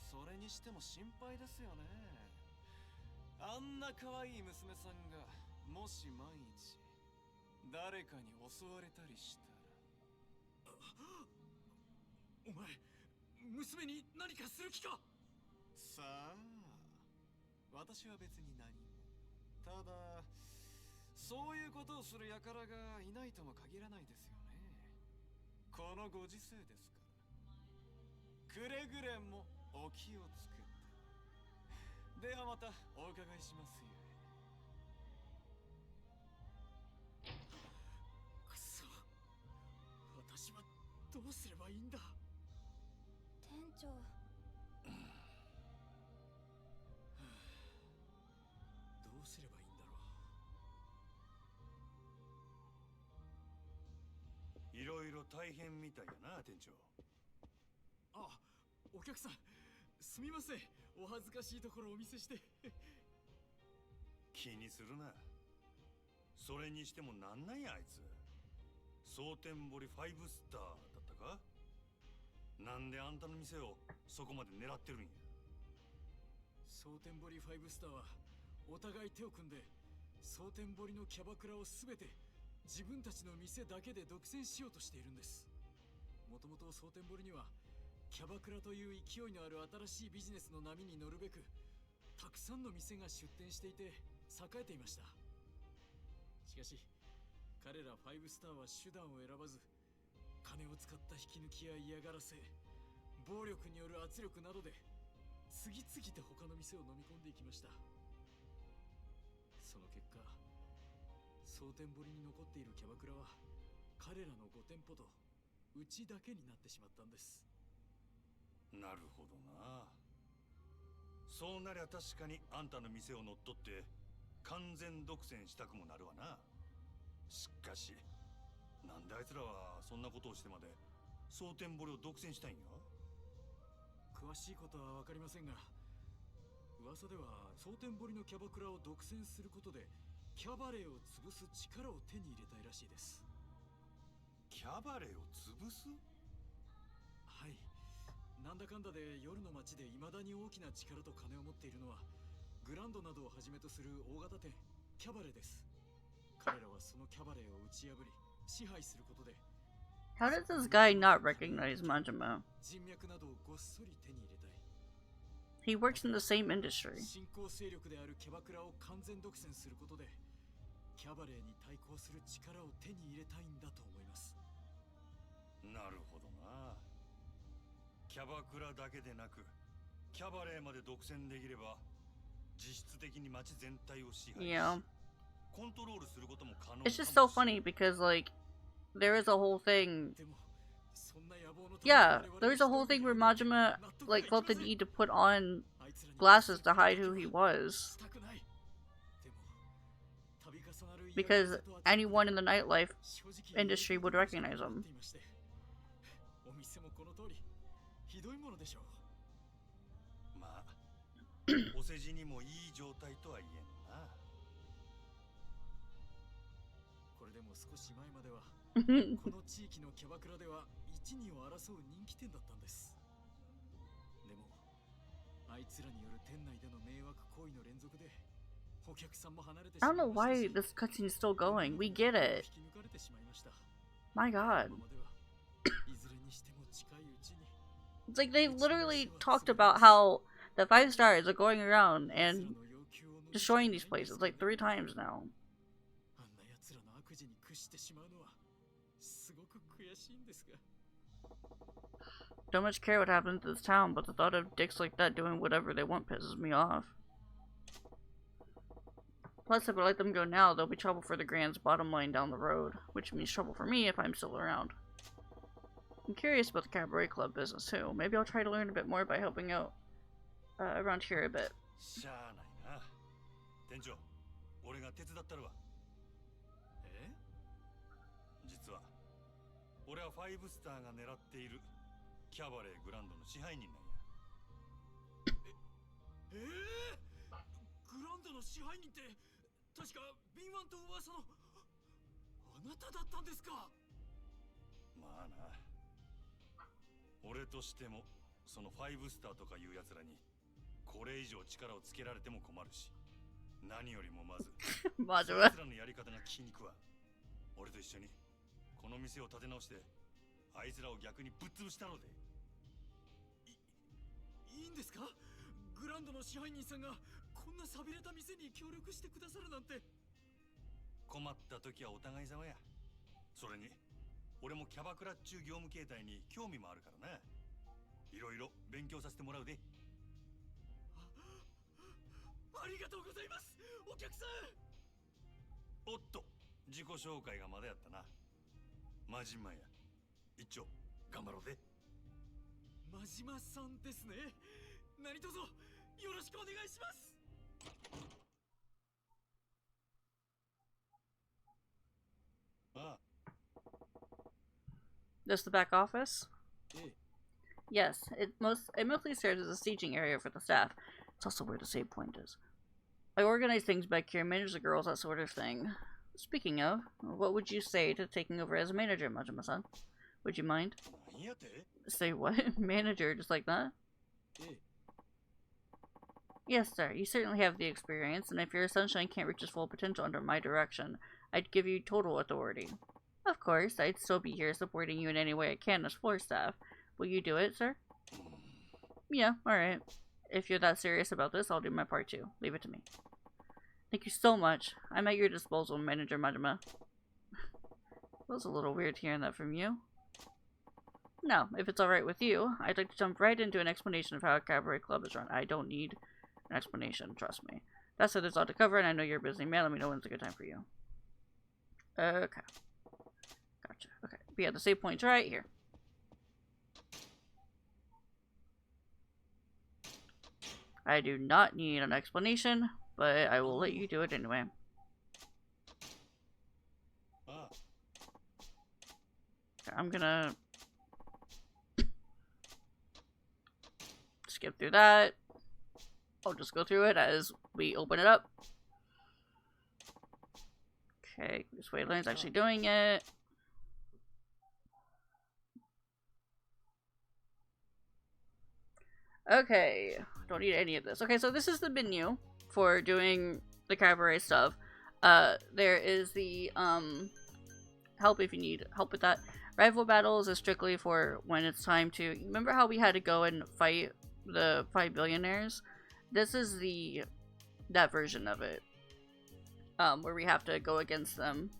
それにしても心配ですよね。あんな可愛い娘さんがもし万一誰かに襲われたりしたら。お前、娘に何かする気か。さあ、私は別に何も。ただそういうことをする輩がいないとも限らないですよね。このご時世ですから。くれぐれもお気をつけて。ではまたお伺いしますよ。くそ、私はどうすればいいんだ。店長、どうすればいいんだろう。いろいろ大変みたいやな、店長。あ、お客さん、すみません。お恥ずかしいところをお見せして。気にするな。それにしてもなんなんやあいつ。蒼天堀5スターだったか。なんであんたの店をそこまで狙ってるんや。蒼天堀5スターはお互い手を組んで蒼天堀のキャバクラを全て自分たちの店だけで独占しようとしているんです。もともと蒼天堀にはキャバクラという勢いのある新しいビジネスの波に乗るべくたくさんの店が出店していて栄えていました。しかし彼ら5スターは手段を選ばず、金を使った引き抜きや嫌がらせ、暴力による圧力などで次々と他の店を飲み込んでいきました。その結果、蒼天堀に残っているキャバクラは彼らの5店舗とうちだけになってしまったんです。なるほどな。そうなりゃ確かにあんたの店を乗っ取って完全独占したくもなるわな。しかしなんであいつらはそんなことをしてまで蒼天堀を独占したいんや。詳しいことは分かりませんが、噂では蒼天堀のキャバクラを独占することでキャバレーを潰す力を手に入れたいらしいです。キャバレーを潰す？はい。なんだかんだで夜の街で未だに大きな力と金を持っているのはグランドなどをはじめとする大型店キャバレーです。彼らはそのキャバレーを打ち破り支配することで How does this guy not recognize Majima? 人脈などをごっそり手に入れたい。 He works in the same industry. 新興勢力であるキャバクラを完全独占することでキャバレーに対抗する力を手に入れたいんだと思います。なるほどな。キャバクラだけでなくキャバレーまで独占できれば実質的に街全体を支配し、Yeah. コントロールすることも可能。 It's just so funny because, like, there is a whole thing. でもそんな野望のために Yeah, 我々 there's a whole thing where Majima, 納得が like, いき felt ま the せん。 need to put on あいつらに glasses to hide who he was. したくない。でも度重なる Because anyone in the nightlife 正直 industry would recognize him. お店もこの通りひどいものでしょう。まあお世辞にもいい状態とは言えんな。これでも少し前まではこの地域のキャバクラでは一二を争う人気店だったんです。でもあいつらによる店内での迷惑行為の連続でお客さんも離れてし I ま don't い know ました why し this cutscene is still going. We get it. 引き抜かれてしまいました。 My god. 今まではいずれにしても近いうちに It's like they literally talked about how the 5 stars are going around and destroying these places like 3 times now. あんな奴らの悪事に屈してしまうのはすごく悔しいんですが。 Don't much care what happens to this town, but the thought of dicks like that doing whatever they want pisses me off. Plus, if I let them go now, there'll be trouble for the Grand's bottom line down the road, which means trouble for me if I'm still around. I'm curious about the cabaret club business too. Maybe I'll try to learn a bit more by helping out around here a bit. しゃあないな。店長、俺が手伝ったるわ。え？実は俺は5スターが狙っているキャバレーグランドの支配人なんや。グランドの支配人って確か敏腕と噂のあなただったんですか。まあな。俺としてもその5スターとかいうやつらにこれ以上力をつけられても困るし、何よりもまずそい Majima. つらのやり方が気に食わん。俺と一緒にこの店を立て直してあいつらを逆にぶっ潰したので。いいんですか？グランドの支配人さんがこんな寂れた店に協力してくださるなんて。困った時はお互い様や。それに俺もキャバクラっちゅう業務形態に興味もあるからな。いろいろ勉強させてもらうで。ありがとうございます、お客さん。おっと、自己紹介がまだやったな。真島や。一丁頑張ろうぜ。真島さんですね。何卒よろしくお願いします。 ああ、 This the back office? ええ、 Yes, it mostly serves as a staging area for the staff. It's also where the save point is. I organize things back here, manage the girls, that sort of thing. Speaking of, what would you say to taking over as a manager, Majima-san? Would you mind? 何やて？ Say what? Manager, just like that? ええ、 Yes, sir. You certainly have the experience, and if your sunshine can't reach its full potential under my direction, I'd give you total authority. Of course, I'd still be here supporting you in any way I can as floor staff. Will you do it, sir? Yeah, alright. If you're that serious about this, I'll do my part too. Leave it to me. Thank you so much. I'm at your disposal, Manager Majima. Feels a little weird hearing that from you. Now, if it's alright with you, I'd like to jump right into an explanation of how a cabaret club is run. I don't need an explanation, trust me. That said, there's a lot to cover, and I know you're a busy man. Let me know when's a good time for you. Okay. Gotcha. Okay. But yeah, the save point's right here. I do not need an explanation, but I will let you do it anyway. ああ、 Okay, I'm gonna skip through that. I'll just go through it as we open it up. Okay, this Wayland's actually doing it. Okay, don't need any of this. Okay, so this is the menu for doing the cabaret stuff. There is the help if you need help with that. Rival battles is strictly for when it's time to. Remember how we had to go and fight the 5 billionaires? This is that version of it. Where we have to go against them.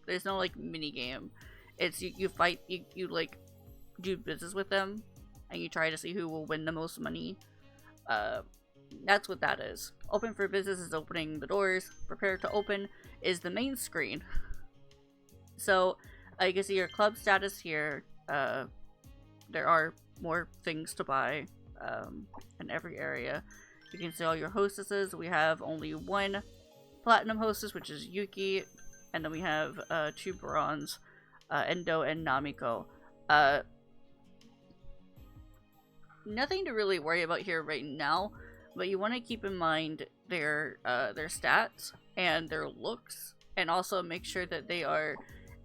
There's no like mini game. It's you fight you like do business with them and you try to see who will win the most money. That's what that is. Open for business is opening the doors. Prepare to open is the main screen. So you can see your club status here. There are more things to buy in every area. You can see all your hostesses. We have only one platinum hostess, which is Yuki, and then we have 2 bronze, Endo and Namiko. Nothing to really worry about here right now, but you want to keep in mind their stats and their looks, and also make sure that they are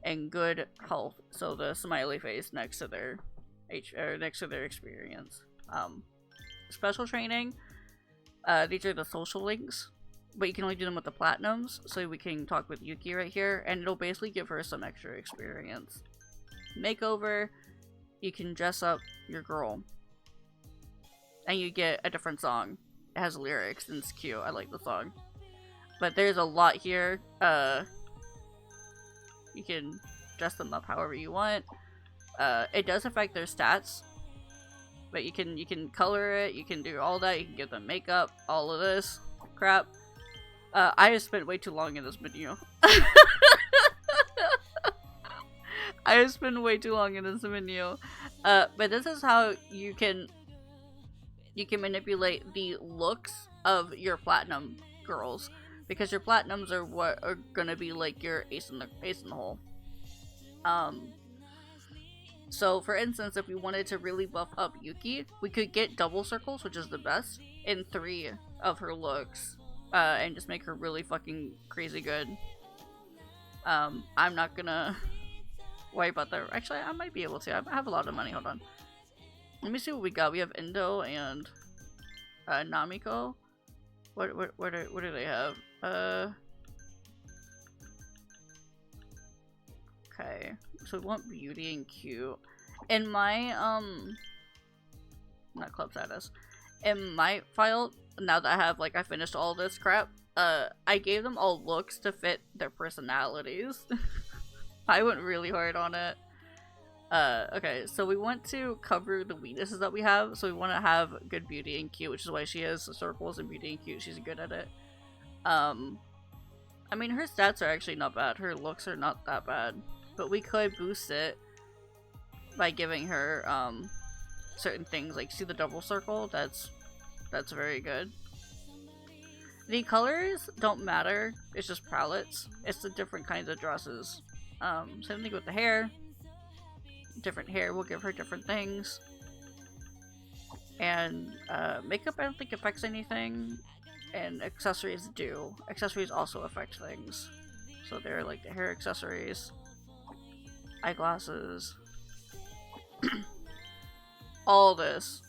in good health. So the smiley face next to their experience. Special training. These are the social links, but you can only do them with the platinums. So we can talk with Yuki right here, and it'll basically give her some extra experience. Makeover. You can dress up your girl, and you get a different song. It has lyrics and it's cute. I like the song. But there's a lot here. You can dress them up however you want. It does affect their stats, but you can color it. You can do all that. You can give them makeup. All of this crap. I have spent way too long in this menu. I have spent way too long in this menu. But this is how you can manipulate the looks of your platinum girls, because your platinums are what are gonna be like your ace in the hole. So for instance, if we wanted to really buff up Yuki, we could get double circles, which is the best, in 3 of her looks, and just make her really fucking crazy good. I'm not gonna worry about that. Actually, I might be able to. I have a lot of money. Hold on. Let me see what we got. We have Endo and Namiko. What do they have? Okay. So we want beauty and cute. In my not club status. In my file, now that I finished all this crap, I gave them all looks to fit their personalities. I went really hard on it. Okay, so we want to cover the weaknesses that we have. So we want to have good beauty and cute, which is why she has circles and beauty and cute. She's good at it. I mean, her stats are actually not bad. Her looks are not that bad. But we could boost it by giving her certain things. Like, see the double circle? That's very good. The colors don't matter. It's just palettes. It's the different kinds of dresses. Same thing with the hair. Different hair will give her different things. And makeup I don't think affects anything. And accessories do. Accessories also affect things. So they're like the hair accessories, eyeglasses, all this.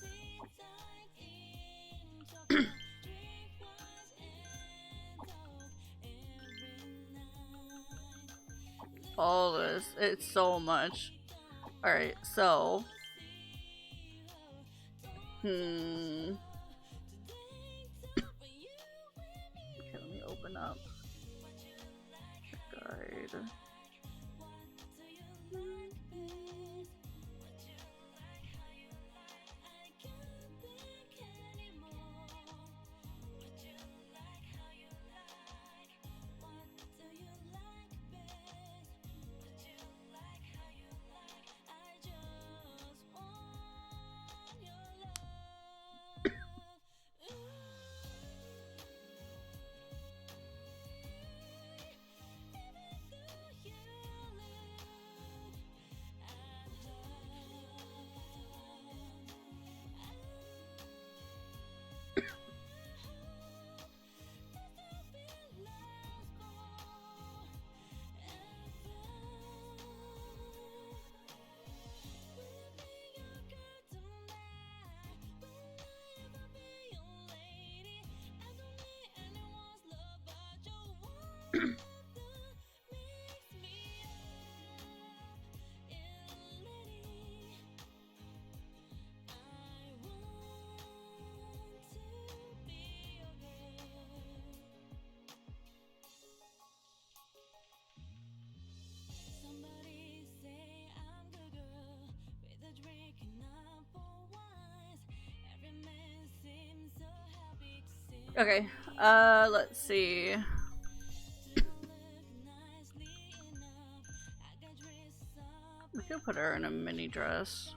All this. It's so much. Alright, so okay, let me open up the guide. Okay, let's see. We could put her in a mini dress.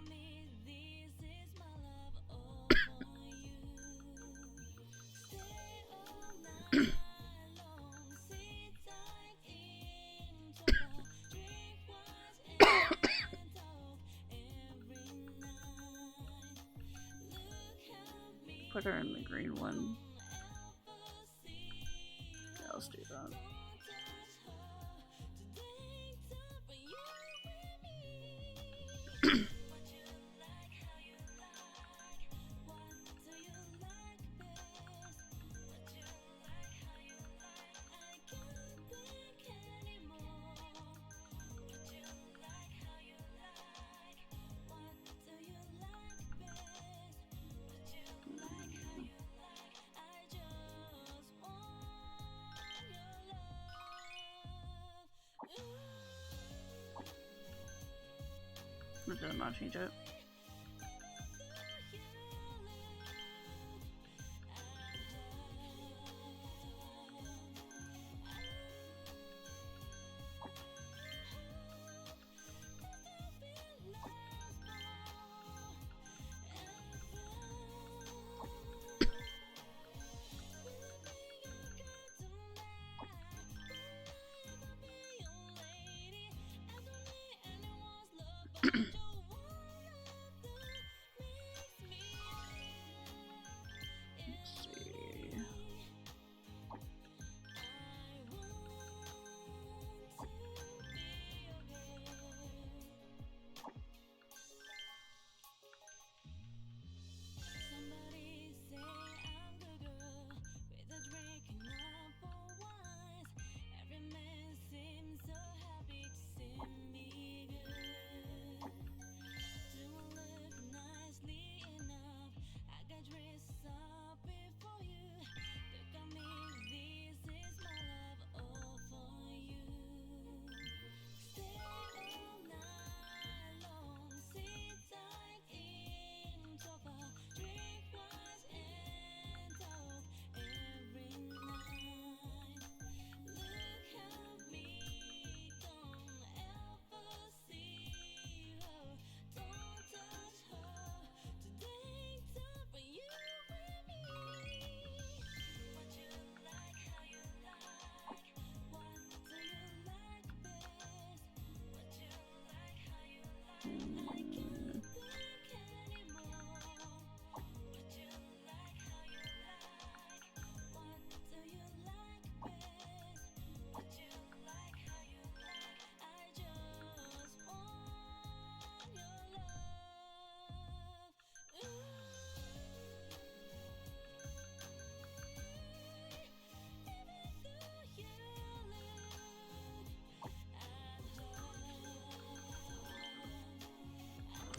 Put her in the green one. Yeah, let's do that. It does not change it.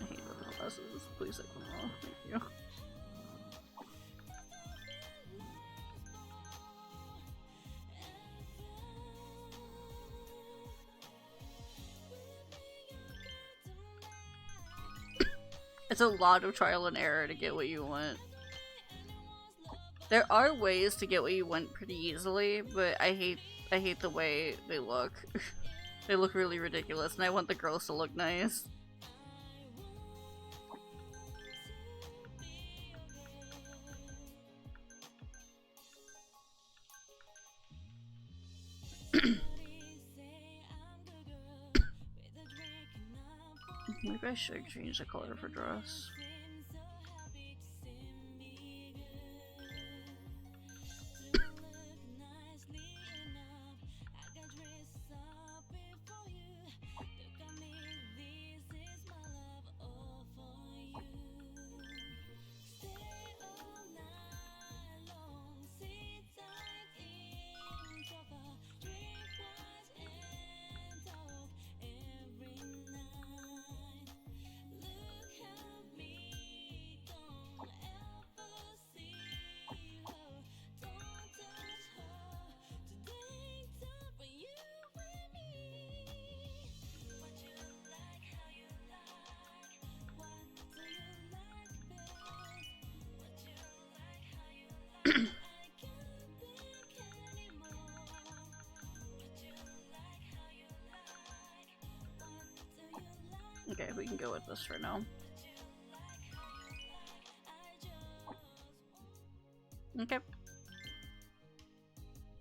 I hate those glasses. Please take them off. Thank you. It's a lot of trial and error to get what you want. There are ways to get what you want pretty easily, but I hate the way they look. They look really ridiculous, and I want the girls to look nice. Maybe I should change the color of her dress. we can go with this for now. Okay.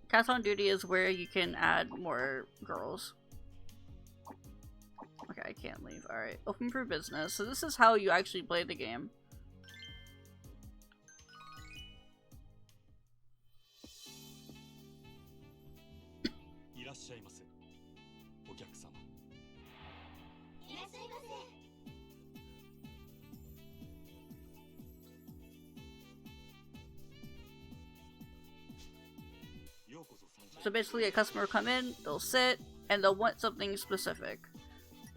Cast on Duty is where you can add more girls. Okay, I can't leave. Alright, open for business. So this is how you actually play the game. So basically a customer will come in, they'll sit, and they'll want something specific.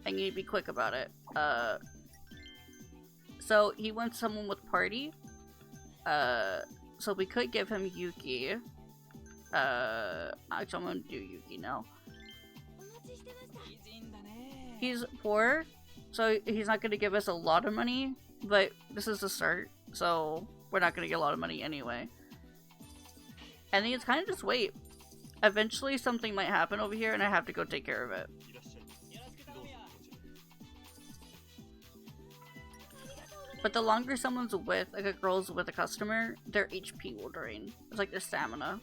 And you need to be quick about it. So he wants someone with party. So we could give him Yuki. Actually I'm gonna do Yuki now. He's poor, so he's not gonna give us a lot of money, but this is the start, so we're not gonna get a lot of money anyway. And then it's kind of just wait. Eventually something might happen over here and I have to go take care of it. But the longer someone's with, like a girl's with a customer, their HP will drain. It's like their stamina.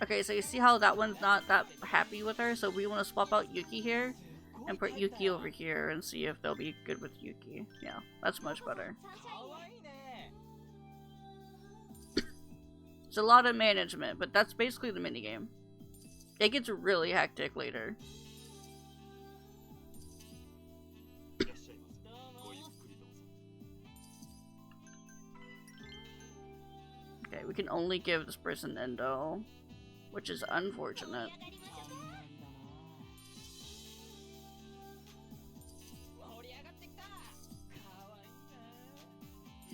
Okay, so you see how that one's not that happy with her, so we want to swap out Yuki here and put Yuki over here and see if they'll be good with Yuki. Yeah, that's much better. It's a lot of management, but that's basically the minigame. It gets really hectic later. Okay, we can only give this person Endo, which is unfortunate.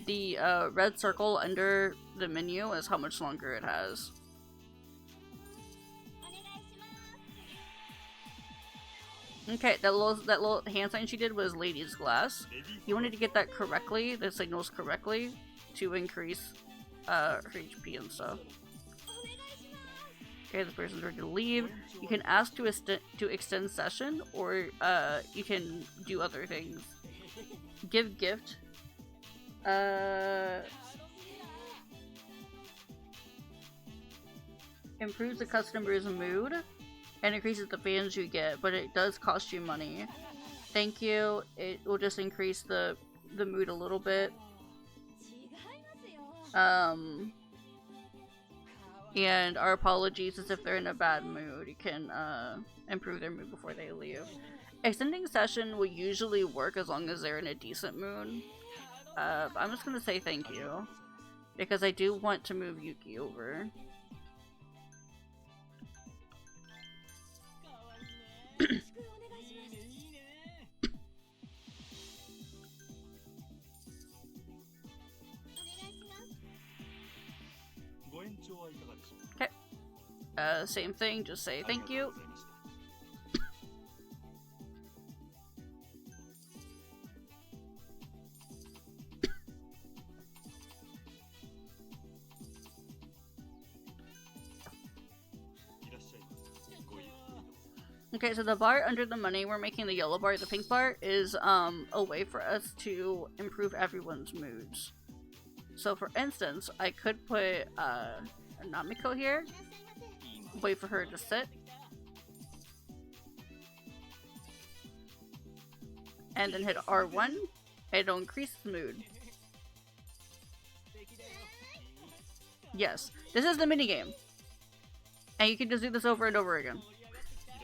The red circle under the menu is how much longer it has. Okay, that little hand sign she did was Lady's Glass. You wanted to get that correctly, the signals correctly, to increase her HP and stuff. Okay, this person's ready to leave. You can ask to extend session, or you can do other things. Give gift. Improves the customer's mood and increases the fans you get, but it does cost you money. Thank you. It will just increase the mood a little bit. And our apologies is if they're in a bad mood. You can improve their mood before they leave. Extending session will usually work as long as they're in a decent mood. I'm just gonna say thank you, because I do want to move Yuki over. Okay. Same thing, just say thank you. Okay, so the bar under the money, we're making the yellow bar, the pink bar, is a way for us to improve everyone's moods. So for instance, I could put Namiko here, wait for her to sit, and then hit R1, and it'll increase the mood. Yes, this is the minigame. And you can just do this over and over again.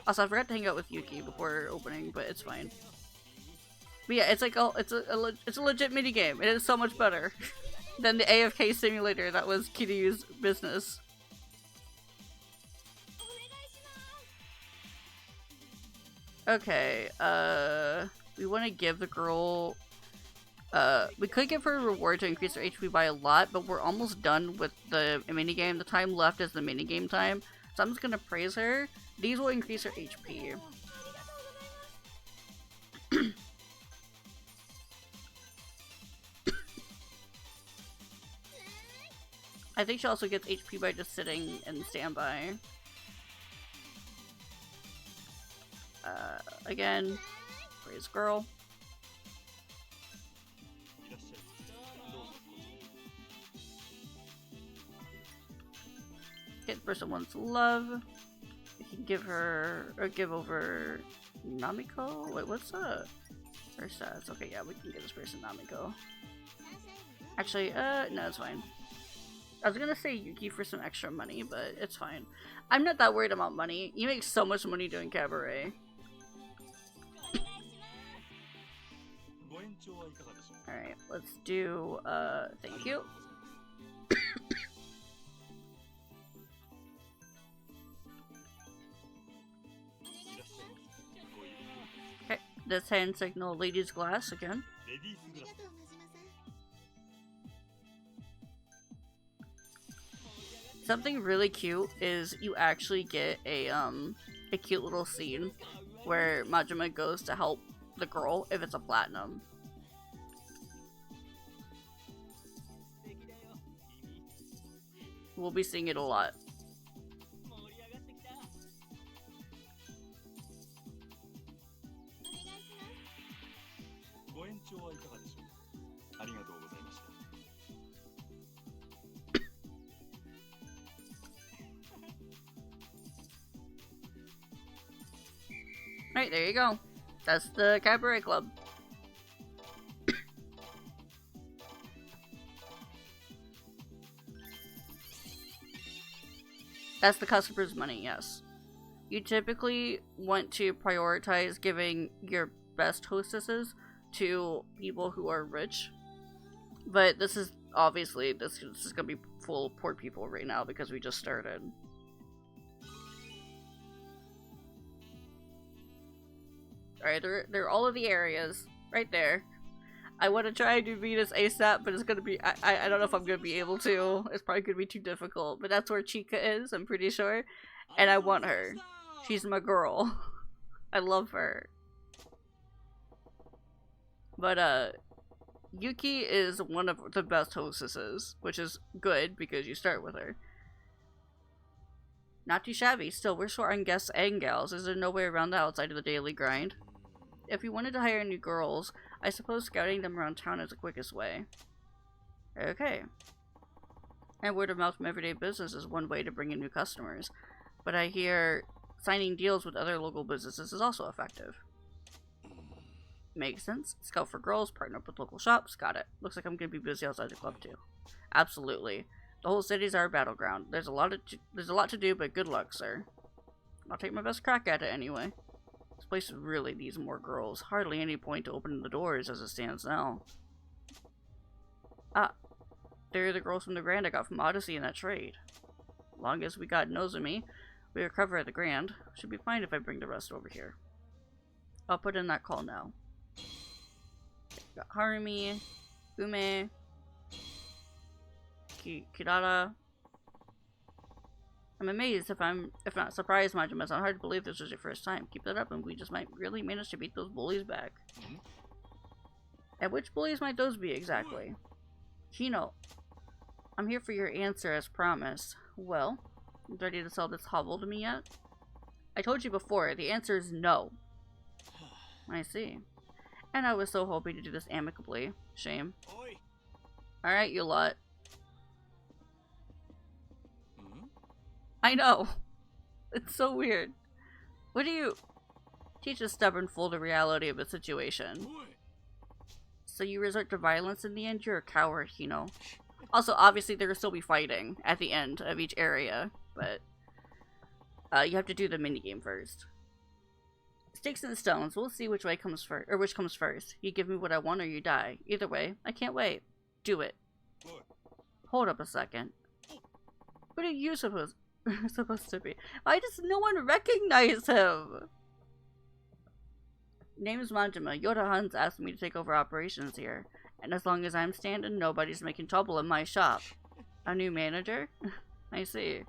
Also, I forgot to hang out with Yuki before opening, but it's fine. But yeah, it's like it's a legit minigame. It is so much better than the AFK simulator that was Kiryu's business. Okay, we want to give the girl, we could give her a reward to increase her HP by a lot, but we're almost done with the minigame. The time left is the minigame time, so I'm just gonna praise her. These will increase her HP. I think she also gets HP by just sitting in standby. Again, cabaret's girl. Okay, the person wants love. We can give her, or give over Namiko? Wait, what's her stats? Okay, yeah, we can give this person Namiko. Actually, no, it's fine. I was gonna say Yuki for some extra money, but it's fine. I'm not that worried about money. You make so much money doing cabaret. Alright, let's do, thank you. Okay, this hand signal ladies glass again. Something really cute is you actually get a cute little scene where Majima goes to help the girl if it's a platinum. We'll be seeing it a lot. Alright, there you go. That's the cabaret club. That's the customer's money, yes. You typically want to prioritize giving your best hostesses to people who are rich. But this is obviously, this is gonna be full of poor people right now because we just started. Alright, they're all of the areas right there. I want to try and do Venus ASAP, but it's gonna be, I don't know if I'm gonna be able to. It's probably gonna be too difficult, but that's where Chika is, I'm pretty sure. And I want her. She's my girl. I love her. But, Yuki is one of the best hostesses, which is good because you start with her. Not too shabby. Still, we're short on guests and gals. Is there no way around that outside of the daily grind? If you wanted to hire new girls, I suppose scouting them around town is the quickest way. Okay. And word of mouth from everyday business is one way to bring in new customers. But I hear signing deals with other local businesses is also effective. Makes sense. Scout for girls, partner up with local shops. Got it. Looks like I'm gonna be busy outside the club too. Absolutely. The whole city's our battleground. There's a lot to do, but good luck, sir. I'll take my best crack at it anyway. This place really needs more girls. Hardly any point to opening the doors as it stands now. Ah, there are the girls from the Grand I got from Odyssey in that trade. Long as we got Nozomi, we recover at the Grand. Should be fine if I bring the rest over here. I'll put in that call now. Got Harumi, Ume, Kirara. I'm amazed if not surprised, Majima. It's not hard to believe this was your first time. Keep that up and we just might really manage to beat those bullies back. And which bullies might those be exactly? Hino, I'm here for your answer as promised. Well, you ready to sell this hovel to me yet? I told you before, the answer is no. I see. And I was so hoping to do this amicably. Shame. Alright, you lot. I know. It's so weird. What do you... Teach a stubborn fool the reality of the situation. So you resort to violence in the end? You're a coward, you know. Also, obviously, there will still be fighting at the end of each area, but... you have to do the minigame first. Sticks and stones. We'll see which way comes first, or which comes first. You give me what I want or you die. Either way, I can't wait. Do it. Hold up a second. What are you supposed to be? Why does no one recognize him? Name's Majima. Yoda-Han's asked me to take over operations here. And as long as I'm standing, nobody's making trouble in my shop. A new manager? I see.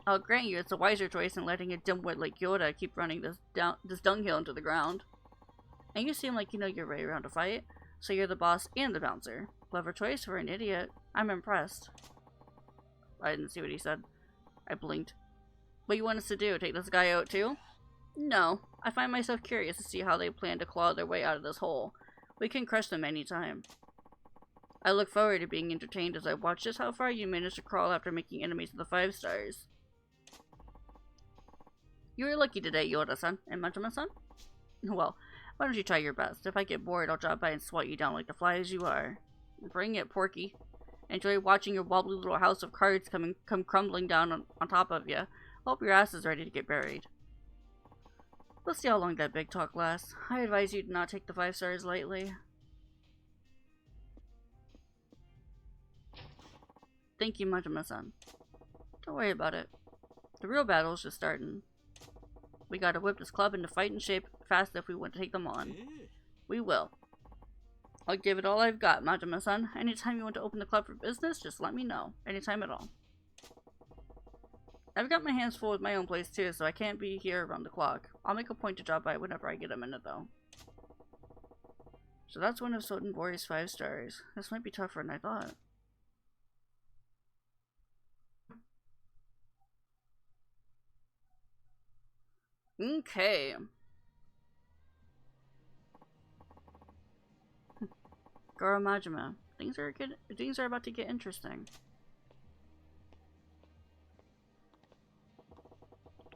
I'll grant you it's a wiser choice than letting a dimwit like Yoda keep running this dunghill into the ground. And you seem like you know your way around a fight, so you're the boss and the bouncer. Clever choice for an idiot. I'm impressed. I didn't see what he said. I blinked. What you want us to do? Take this guy out too? No, I find myself curious to see how they plan to claw their way out of this hole. We can crush them anytime. I look forward to being entertained as I watch just how far you manage to crawl after making enemies of the 5 stars. You were lucky today, Yoda-san and Majima-san. Well, why don't you try your best? If I get bored, I'll drop by and swat you down like the flies you are. Bring it, Porky. Enjoy watching your wobbly little house of cards come crumbling down on top of you. Hope your ass is ready to get buried. We'll see how long that big talk lasts. I advise you to not take the 5 stars lightly. Thank you, Majima-san. Don't worry about it. The real battle's just starting. We gotta whip this club into fighting shape fast if we want to take them on. We will. I'll give it all I've got, Majima-san. Anytime you want to open the club for business, just let me know. Anytime at all. I've got my hands full with my own place too, so I can't be here around the clock. I'll make a point to drop by whenever I get a minute though. So that's one of Sotenbori's 5 stars. This might be tougher than I thought. Okay. Goro Majima. Things are about to get interesting.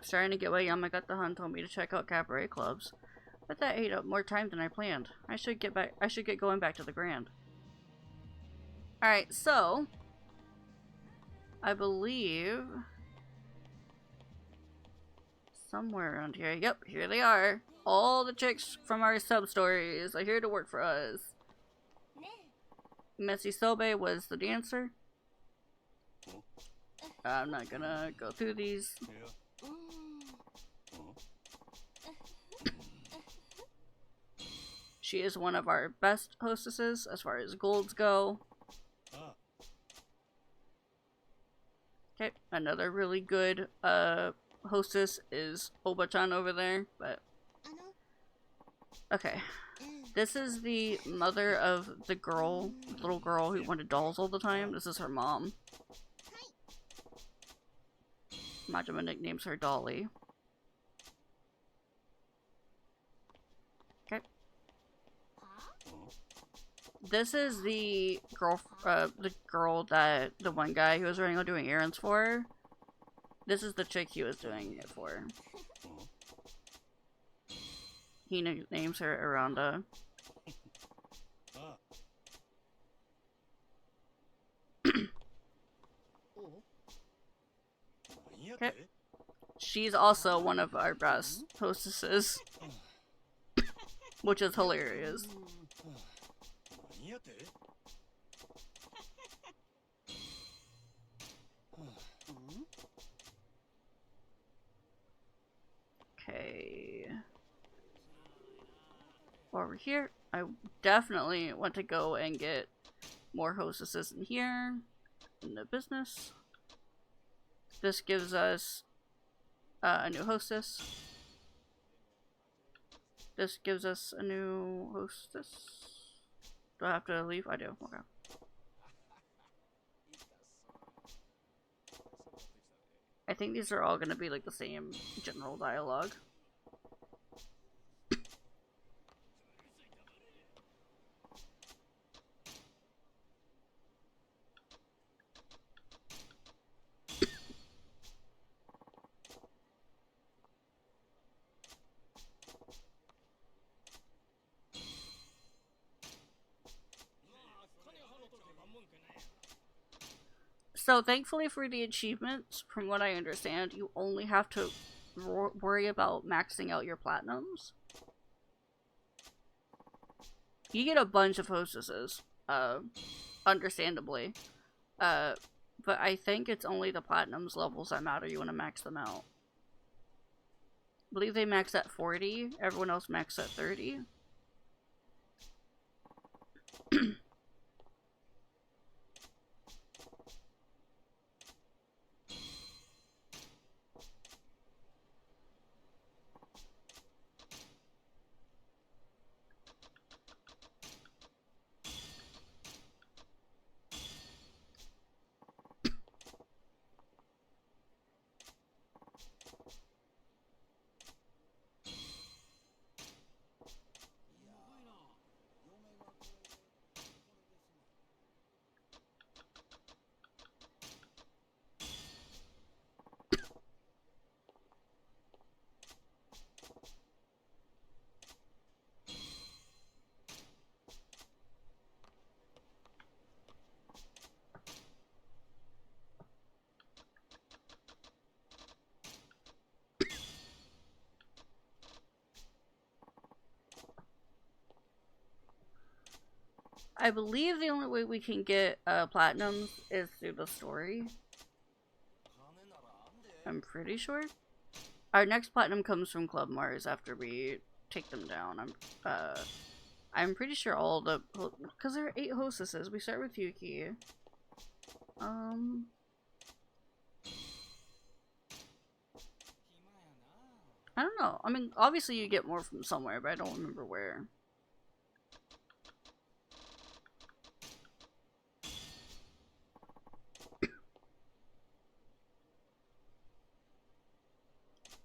Starting to get way Yamagata-han told me to check out cabaret clubs. But that ate up more time than I planned. I should get going back to the Grand. Alright, so I believe somewhere around here. Yep, here they are. All the chicks from our sub-stories are here to work for us. Messy Sobe was the dancer. I'm not gonna go through these. She is one of our best hostesses as far as golds go. Okay, another really good hostess is Oba-chan over there, but okay. This is the mother of the little girl who wanted dolls all the time. This is her mom. Majima nicknames her Dolly. Okay. This is the girl that the one guy who was running out doing errands for. This is the chick he was doing it for. He names her Aranda. Okay. She's also one of our best hostesses. Which is hilarious. Okay. Over here, I definitely want to go and get more hostesses in here in the business. This gives us a new hostess. This gives us a new hostess. Do I have to leave? I do. Okay. I think these are all going to be like the same general dialogue. So thankfully for the achievements, from what I understand, you only have to worry about maxing out your platinums. You get a bunch of hostesses, understandably. But I think it's only the platinums levels that matter. You want to max them out. I believe they max at 40. Everyone else max at 30. I believe the only way we can get platinums is through the story. I'm pretty sure. Our next platinum comes from Club Mars after we take them down. I'm pretty sure all the, because there are 8 hostesses. We start with Yuki. I don't know. I mean, obviously you get more from somewhere, but I don't remember where.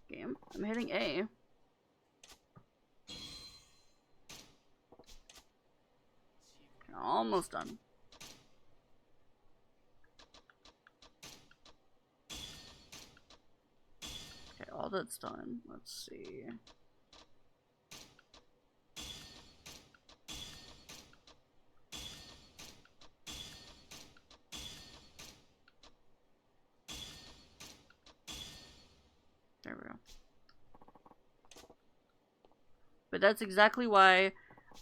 Game. I'm hitting A. Almost done. Okay, all that's done. Let's see. There we go. But that's exactly why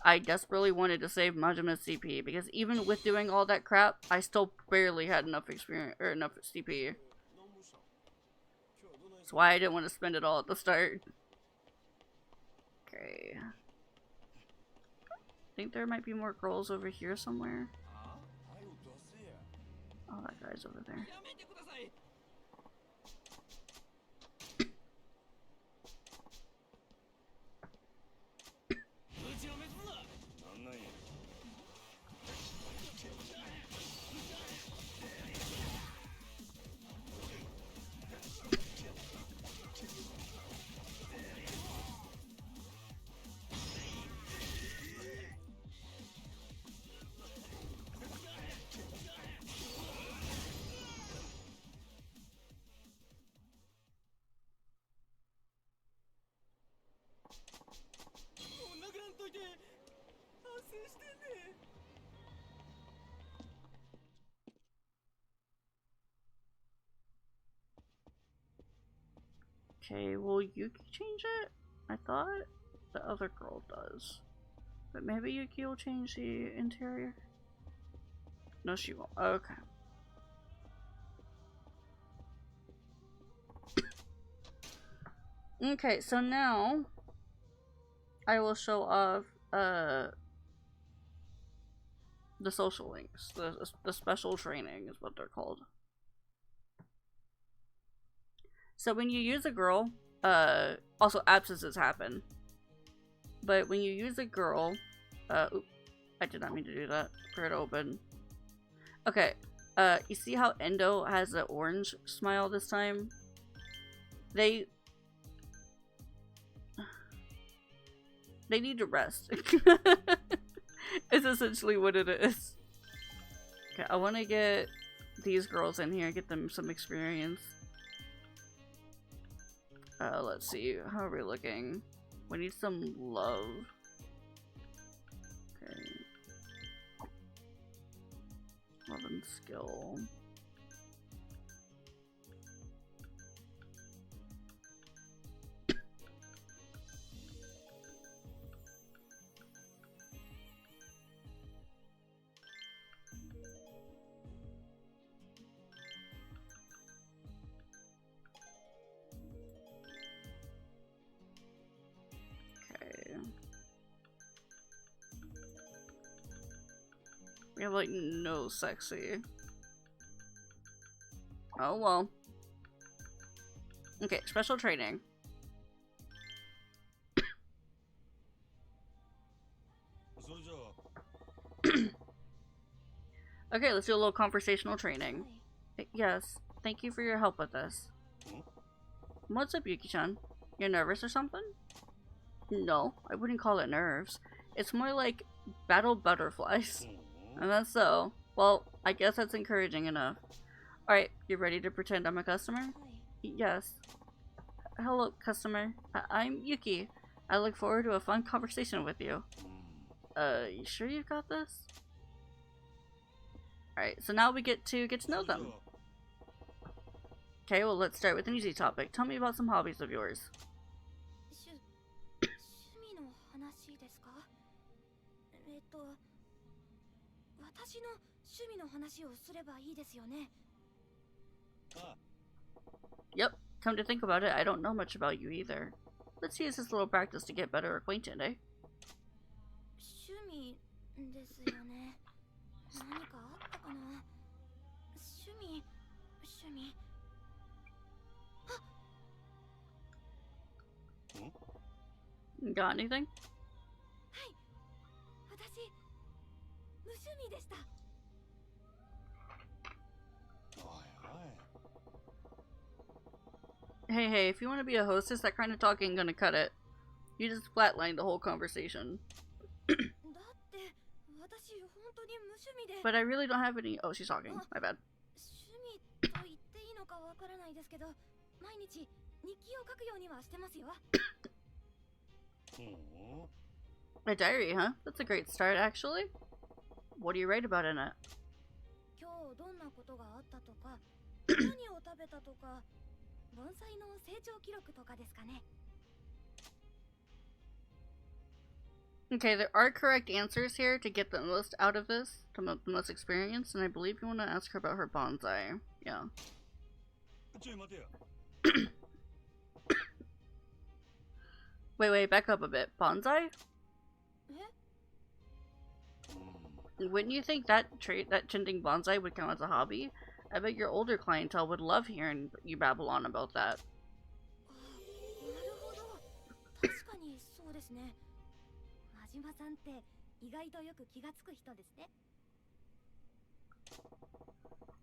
I desperately wanted to save Majima's CP, because even with doing all that crap, I still barely had enough experience or enough CP. That's why I didn't want to spend it all at the start. Okay. I think there might be more girls over here somewhere. Oh, that guy's over there. Okay, will Yuki change it? I thought the other girl does. But maybe Yuki will change the interior? No, she won't. Okay. Okay, so now I will show off the social links. The special training is what they're called. So when you use a girl, also absences happen. But when you use a girl, oops, I did not mean to do that. For it to open. Okay, you see how Endo has an orange smile this time? They need to rest. It's essentially what it is. Okay, I want to get these girls in here, get them some experience. Let's see, how are we looking? We need some love. Okay. Love and skill. We have like no sexy. Oh well. Okay, special training. Okay, let's do a little conversational training. Yes, thank you for your help with this. What's up, Yuki-chan? You're nervous or something? No, I wouldn't call it nerves. It's more like battle butterflies. And that's so. Well, I guess that's encouraging enough. Alright, you ready to pretend I'm a customer? Yes. Hello, customer. I'm Yuki. I look forward to a fun conversation with you. You sure you've got this? Alright, so now we get to know them. Okay, well let's start with an easy topic. Tell me about some hobbies of yours. 私の趣味の話をすればいいですよね。Yep, come to think about it, I don't know much about you either. Let's use this little practice to get better acquainted, eh? 趣味ですよね。何かあったかな。趣味。Got anything? はい。私、無趣味でした。Hey, if you want to be a hostess, that kind of talk ain't gonna cut it. You just flatlined the whole conversation. だって私本当に無趣味で。 But I really don't have any. Oh, she's talking. My bad. 趣味と言っていいのかわからないですけど、毎日日記を書くようにはしてますよ。A diary, huh? That's a great start, actually. What do you write about in it? 今日どんなことがあったとか、何を食べたとか、盆栽の成長記録とかですかね。 Okay, there are correct answers here to get the most out of this, to the most experience, and I believe you want to ask her about her bonsai. Yeah. Wait, back up a bit. Bonsai? Wouldn't you think that tending bonsai would count as a hobby? I bet your older clientele would love hearing you babble on about that. なるほど。確かにそうですね。真島さんって意外とよく気がつく人ですね。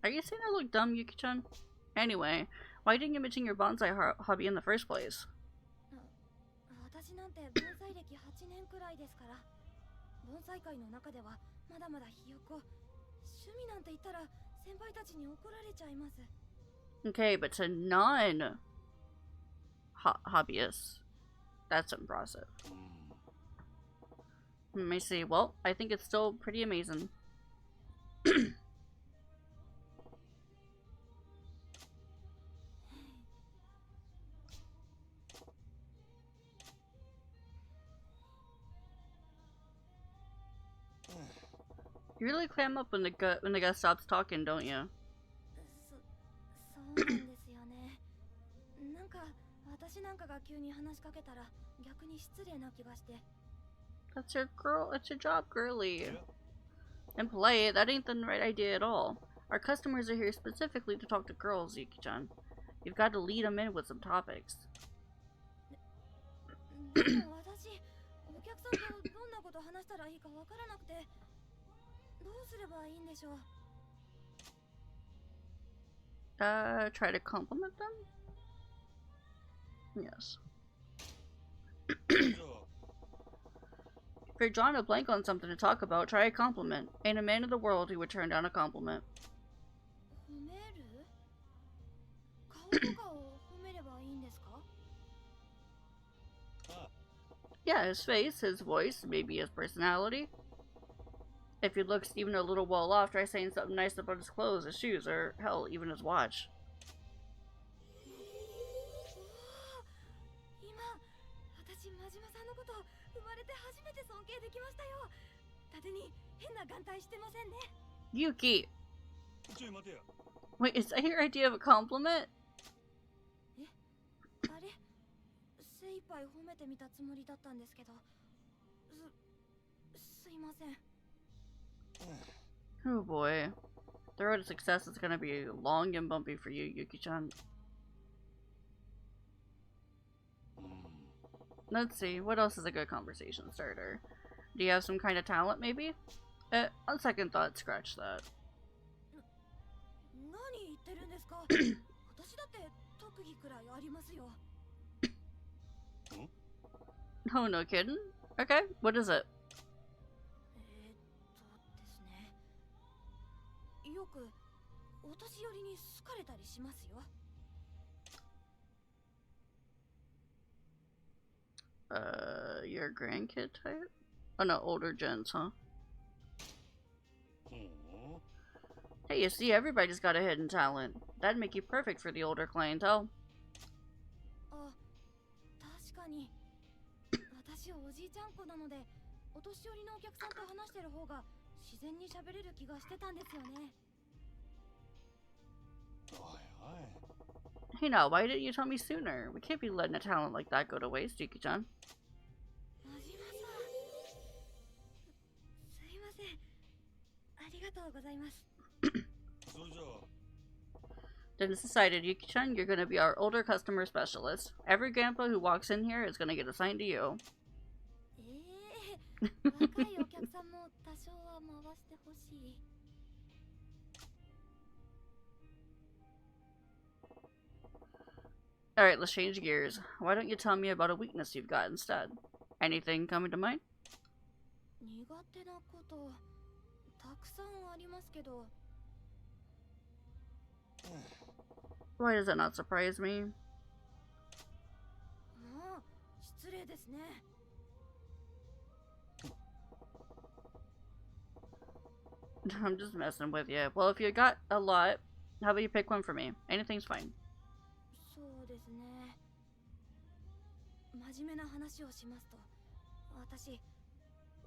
Are you saying I look dumb, Yuki-chan? Anyway, why didn't you mention your bonsai hobby in the first place? 私なんて盆栽歴8年くらいですから、盆栽界の中ではまだまだひよこ。趣味なんて言ったら先輩たちに怒られちゃいます。 Okay, but to non-hobbyists, that's impressive. Let me see. Well, I think it's still pretty amazing. You really clam up when the guy stops talking, don't you? そうなんですよね。なんか私なんかが急に話しかけたら逆に失礼な気がして。 That's your job, girly. And polite, that ain't the right idea at all. Our customers are here specifically to talk to girls, Yuki-chan. You've got to lead them in with some topics. でも私、お客さんとどんなこと話したらいいかわからなくて、どうすればいいんでしょう。 Try to compliment them? Yes. If you're drawing a blank on something to talk about, try a compliment. Ain't a man in the world who would turn down a compliment. 褒める？顔とかを褒めればいいんですか？ Yeah, his face, his voice, maybe his personality. If he looks even a little well off, try saying something nice about his clothes, his shoes, or hell, even his watch. 今、私真島さんのこと生まれて初めて尊敬できましたよ。縦に変な眼帯してませんね。 Yuki! Wait, is that your idea of a compliment? え、あれ、精一杯褒めてみたつもりだったんですけど、すいません。 Oh boy. The road to success is gonna be long and bumpy for you, Yuki-chan. Let's see, what else is a good conversation starter? Do you have some kind of talent, maybe? On second thought, scratch that. 何言ってるんですか？私だって特技くらいありますよ。 Oh, no kidding? Okay, what is it? ですね。よくお年寄りに好かれたりしますよ。 Your grandkid type? Oh no, older gens, huh? Hey, you see, everybody's got a hidden talent. That'd make you perfect for the older clientele. あ、確かに。私おじいちゃん子なので、お年寄りのお客さんと話してる方が自然に喋れる気がしてたんですよね。おいおい。 Hey now, why didn't you tell me sooner? We can't be letting a talent like that go to waste, Yuki-chan. 真島さん、すいません。ありがとうございます。それじゃあ Then it's decided, Yuki-chan, you're gonna be our older customer specialist. Every grandpa who walks in here is gonna get assigned to you. 若いお客さんも多少は回してほしい。Alright, let's change gears. Why don't you tell me about a weakness you've got instead? Anything coming to mind? 苦手なことたくさんありますけど。Why does that not surprise me? もう失礼ですね。I'm just messing with you. Well, if you got a lot, how about you pick one for me? Anything's fine. そうですね。真面目な話をしますと、私、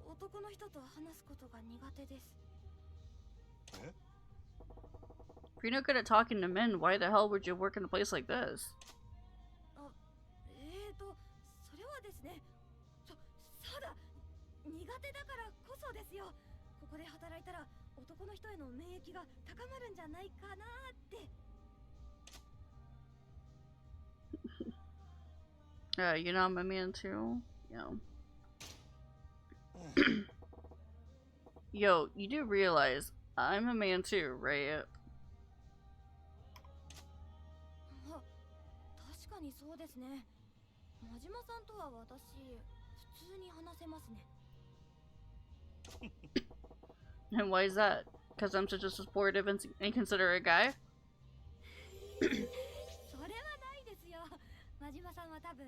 男の人と話すことが苦手です。え If you're no good at talking to men, why the hell would you work in a place like this? あ、それはですね。そうだ。苦手だからこそですよ。ここで働いたら男の人への免疫が高まるんじゃないかなって。You know I'm a man too? Yo. Yo, you do realize I'm a man too, right? あ、確かにそうですね。真島さんとは私、普通に話せますね。And why is that? Because I'm such a supportive and considerate guy? それはないですよ。真島さんは多分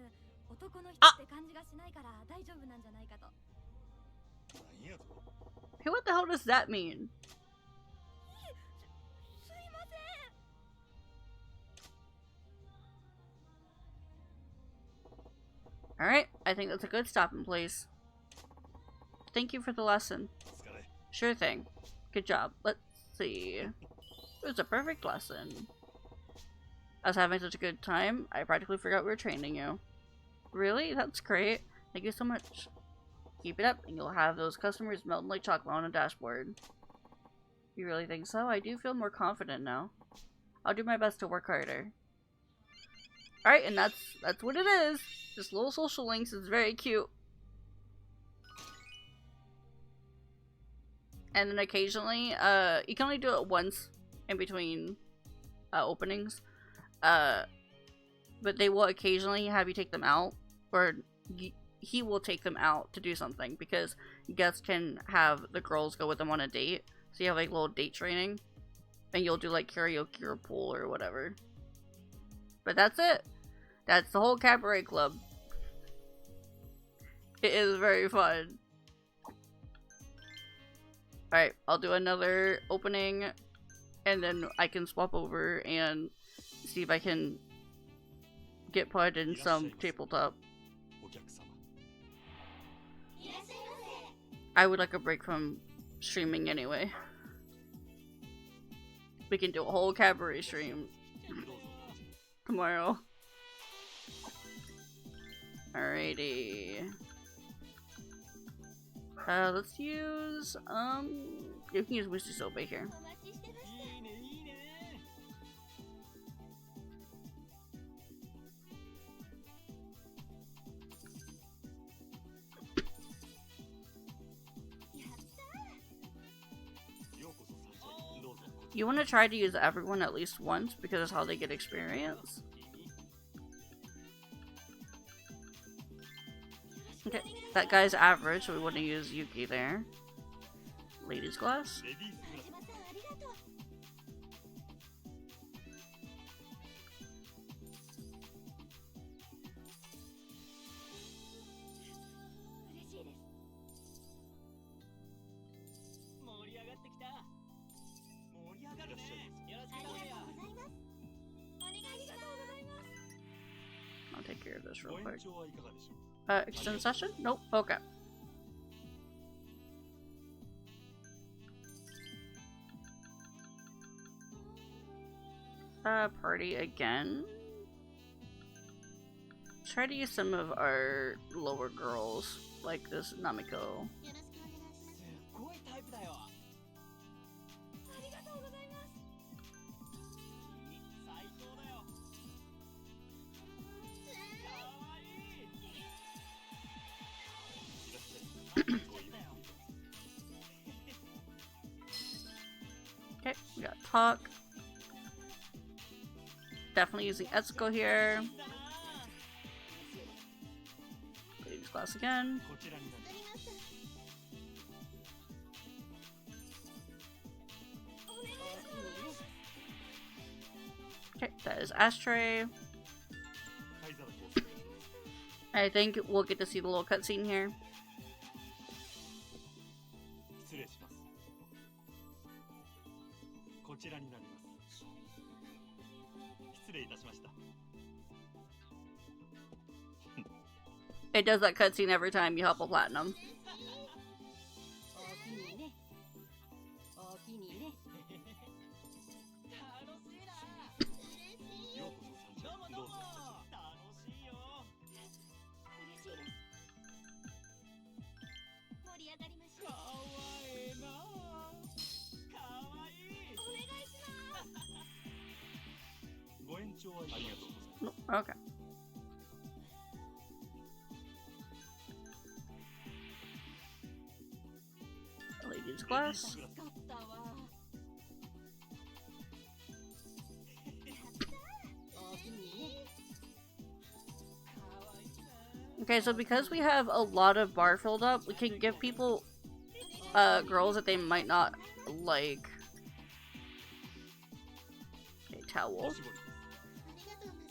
男の人って感じがしないから大丈夫なんじゃないかと。何やと Hey, what the hell does that mean? すいません。Alright, I think that's a good stopping place. Thank you for the lesson. お疲れ Sure thing. Good job. Let's see. It was a perfect lesson. I was having such a good time, I practically forgot we were training you. Really? That's great. Thank you so much. Keep it up, and you'll have those customers melting like chocolate on a dashboard. You really think so? I do feel more confident now. I'll do my best to work harder. Alright, and that's what it is. Just little social links is very cute. And then occasionally, you can only do it once in between openings. But they will occasionally have you take them out, or he will take them out to do something, because guests can have the girls go with them on a date. So you have like little date training, and you'll do like karaoke or pool or whatever. But that's it. That's the whole cabaret club. It is very fun. Alright, I'll do another opening, and then I can swap over and see if I can get put in some tabletop. お客様 I would like a break from streaming anyway. We can do a whole cabaret stream どうぞ tomorrow. Alrighty. Let's use, you can use Misty Sobe here. いいねいいね。 ようこそ参上どうぞ You want to try to use everyone at least once, because that's how they get experience. Okay, that guy's average, so we want to use Yuki there. Ladies glass. レディースグラス 嬉しいです。盛り上がってきた。盛り上がるね。よろしくどうぞ。ありがとうございます。 I'll take care of this ご real 延 quick. 長はいかがでしょう Extend session? Nope. Okay. party again. Try to use some of our lower girls, like this Namiko. すごいタイプだよ。ありがとうございます。最高だよ。かわいい。 Okay, we got talk. Definitely using Etsuko here. Ladies class again. こちらになります。 Okay, that is Ashtray. 灰皿コース I think we'll get to see the little cutscene here. 失礼します。こちらになります。失礼いたしました。 It does that cutscene every time you help a platinum. おおきにね。おおきにね。楽しいな。ようこそ参加。どうぞ。楽しいよ。嬉しいです盛り上がりましょかわええな。かわいい。うお願いしますご延長ありがとうございます。 No, okay. Ladies class. 助かったわ。おおきにね。かわいいな。 Okay, so because we have a lot of bar filled up, we can give people girls that they might not like. Okay, towel. おしぼりです。ありがとうマジ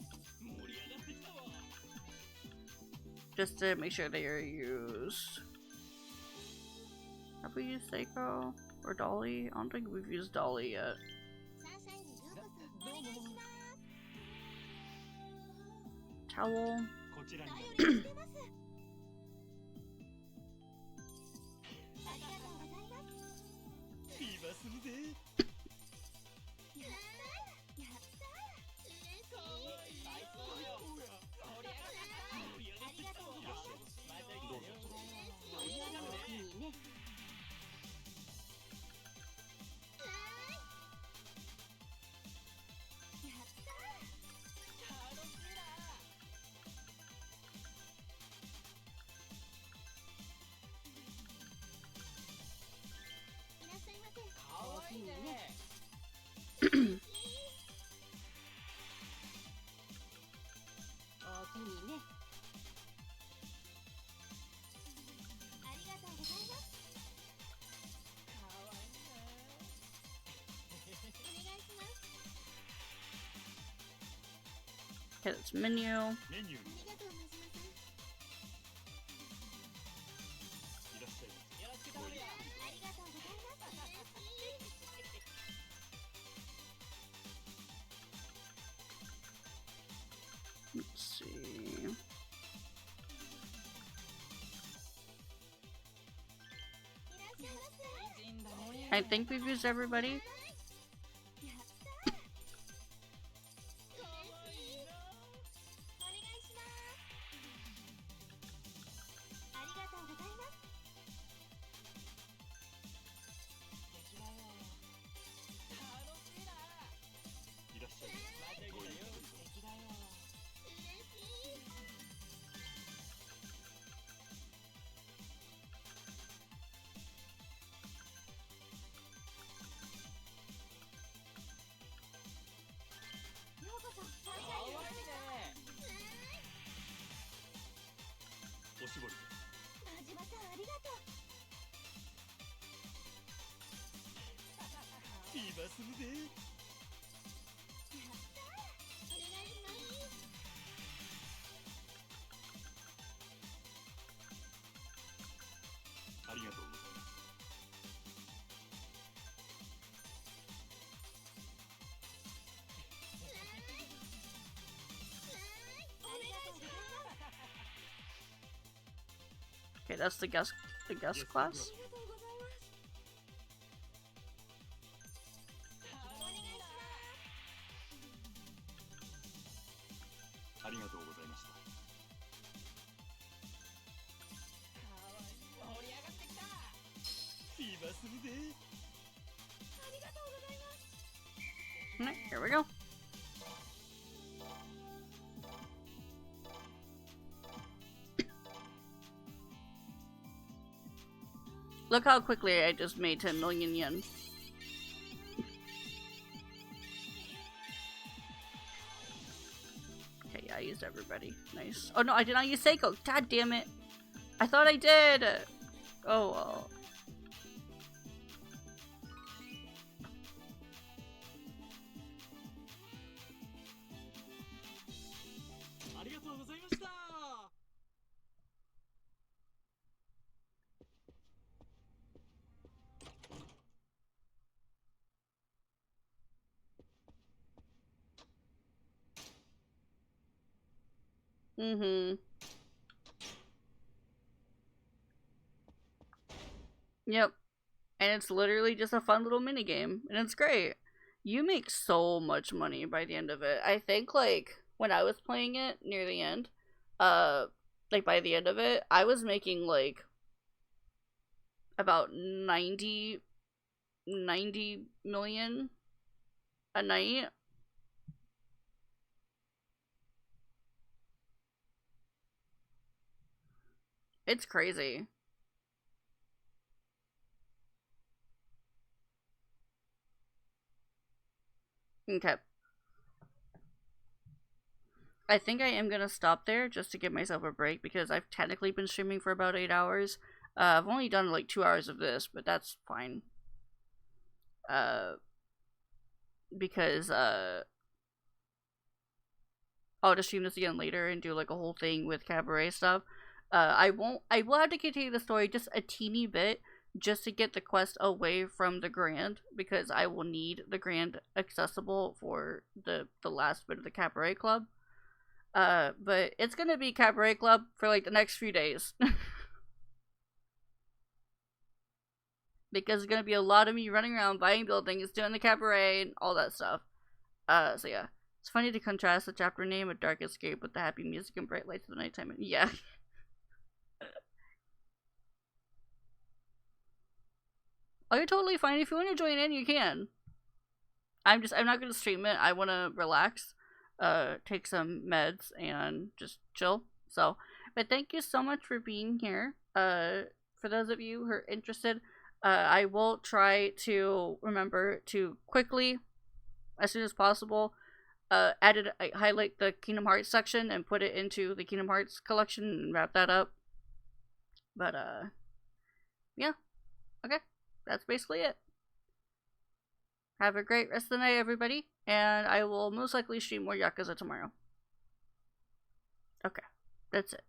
マさん盛り上がってきたわ。 Just to make sure they are used. Have we used Seiko or Dolly? I don't think we've used Dolly yet. サンシャインにようこそお願いします Towel. こちらになります。頼りにしてますありがとうございます今するぜ。やったやった嬉しいかわいい。最高よ。盛り上がってきた。盛り上がってきたわ。また来たよ。盛り上がるおおきにね。やった楽しいな。 いらっしゃいませかわいいね。おおきにね。ありがとうございますかわいいな。お願いします Okay, that's menu. メニューあにりがとうマジマさんいらっしゃいませ。よろしく頼むよ。ありがとうございます嬉しい Let's see. いらっしゃいませ 美人だね。 I think we've used everybody. やったかわいいなお願いしますありがとうございます素敵だよ。楽しいな。いらっしゃいませ。また来たよ。素敵だよ。嬉しい ようこそサンシャインにようこそおしぼりです。マジマさんありがとう今するぜ。やったお願いしますありがとうございます。お願いします Okay, that's the guest class. ありがとうございますありがとうございました。盛り上がってきた。今するで。ありがとうございます。Alright, here we go. Look how quickly I just made 10 million yen. Okay, yeah, I used everybody. Nice. Oh no, I did not use Seiko. God damn it. I thought I did. Oh well. Mm-hmm. Yep. And it's literally just a fun little mini game, and it's great. You make so much money by the end of it. I think like when I was playing it near the end, like by the end of it, I was making like about 90 million a night. It's crazy. Okay. I think I am gonna stop there just to give myself a break because I've technically been streaming for about 8 hours. I've only done like 2 hours of this, but that's fine. Because I'll just stream this again later and do like a whole thing with cabaret stuff. I will have to continue the story just a teeny bit just to get the quest away from the Grand because I will need the Grand accessible for the last bit of the cabaret club. But it's gonna be cabaret club for like the next few days. Because it's gonna be a lot of me running around buying buildings, doing the cabaret and all that stuff. So yeah. It's funny to contrast the chapter name, A Dark Escape, with the happy music and bright lights of the nighttime. Yeah. Oh, you're totally fine. If you want to join in, you can. I'm not gonna stream it. I wanna relax, take some meds and just chill. So, but thank you so much for being here. For those of you who are interested, I will try to remember to quickly, as soon as possible, highlight the Kingdom Hearts section and put it into the Kingdom Hearts collection and wrap that up. But, yeah. Okay. That's basically it. Have a great rest of the night, everybody. And I will most likely stream more Yakuza tomorrow. Okay. That's it.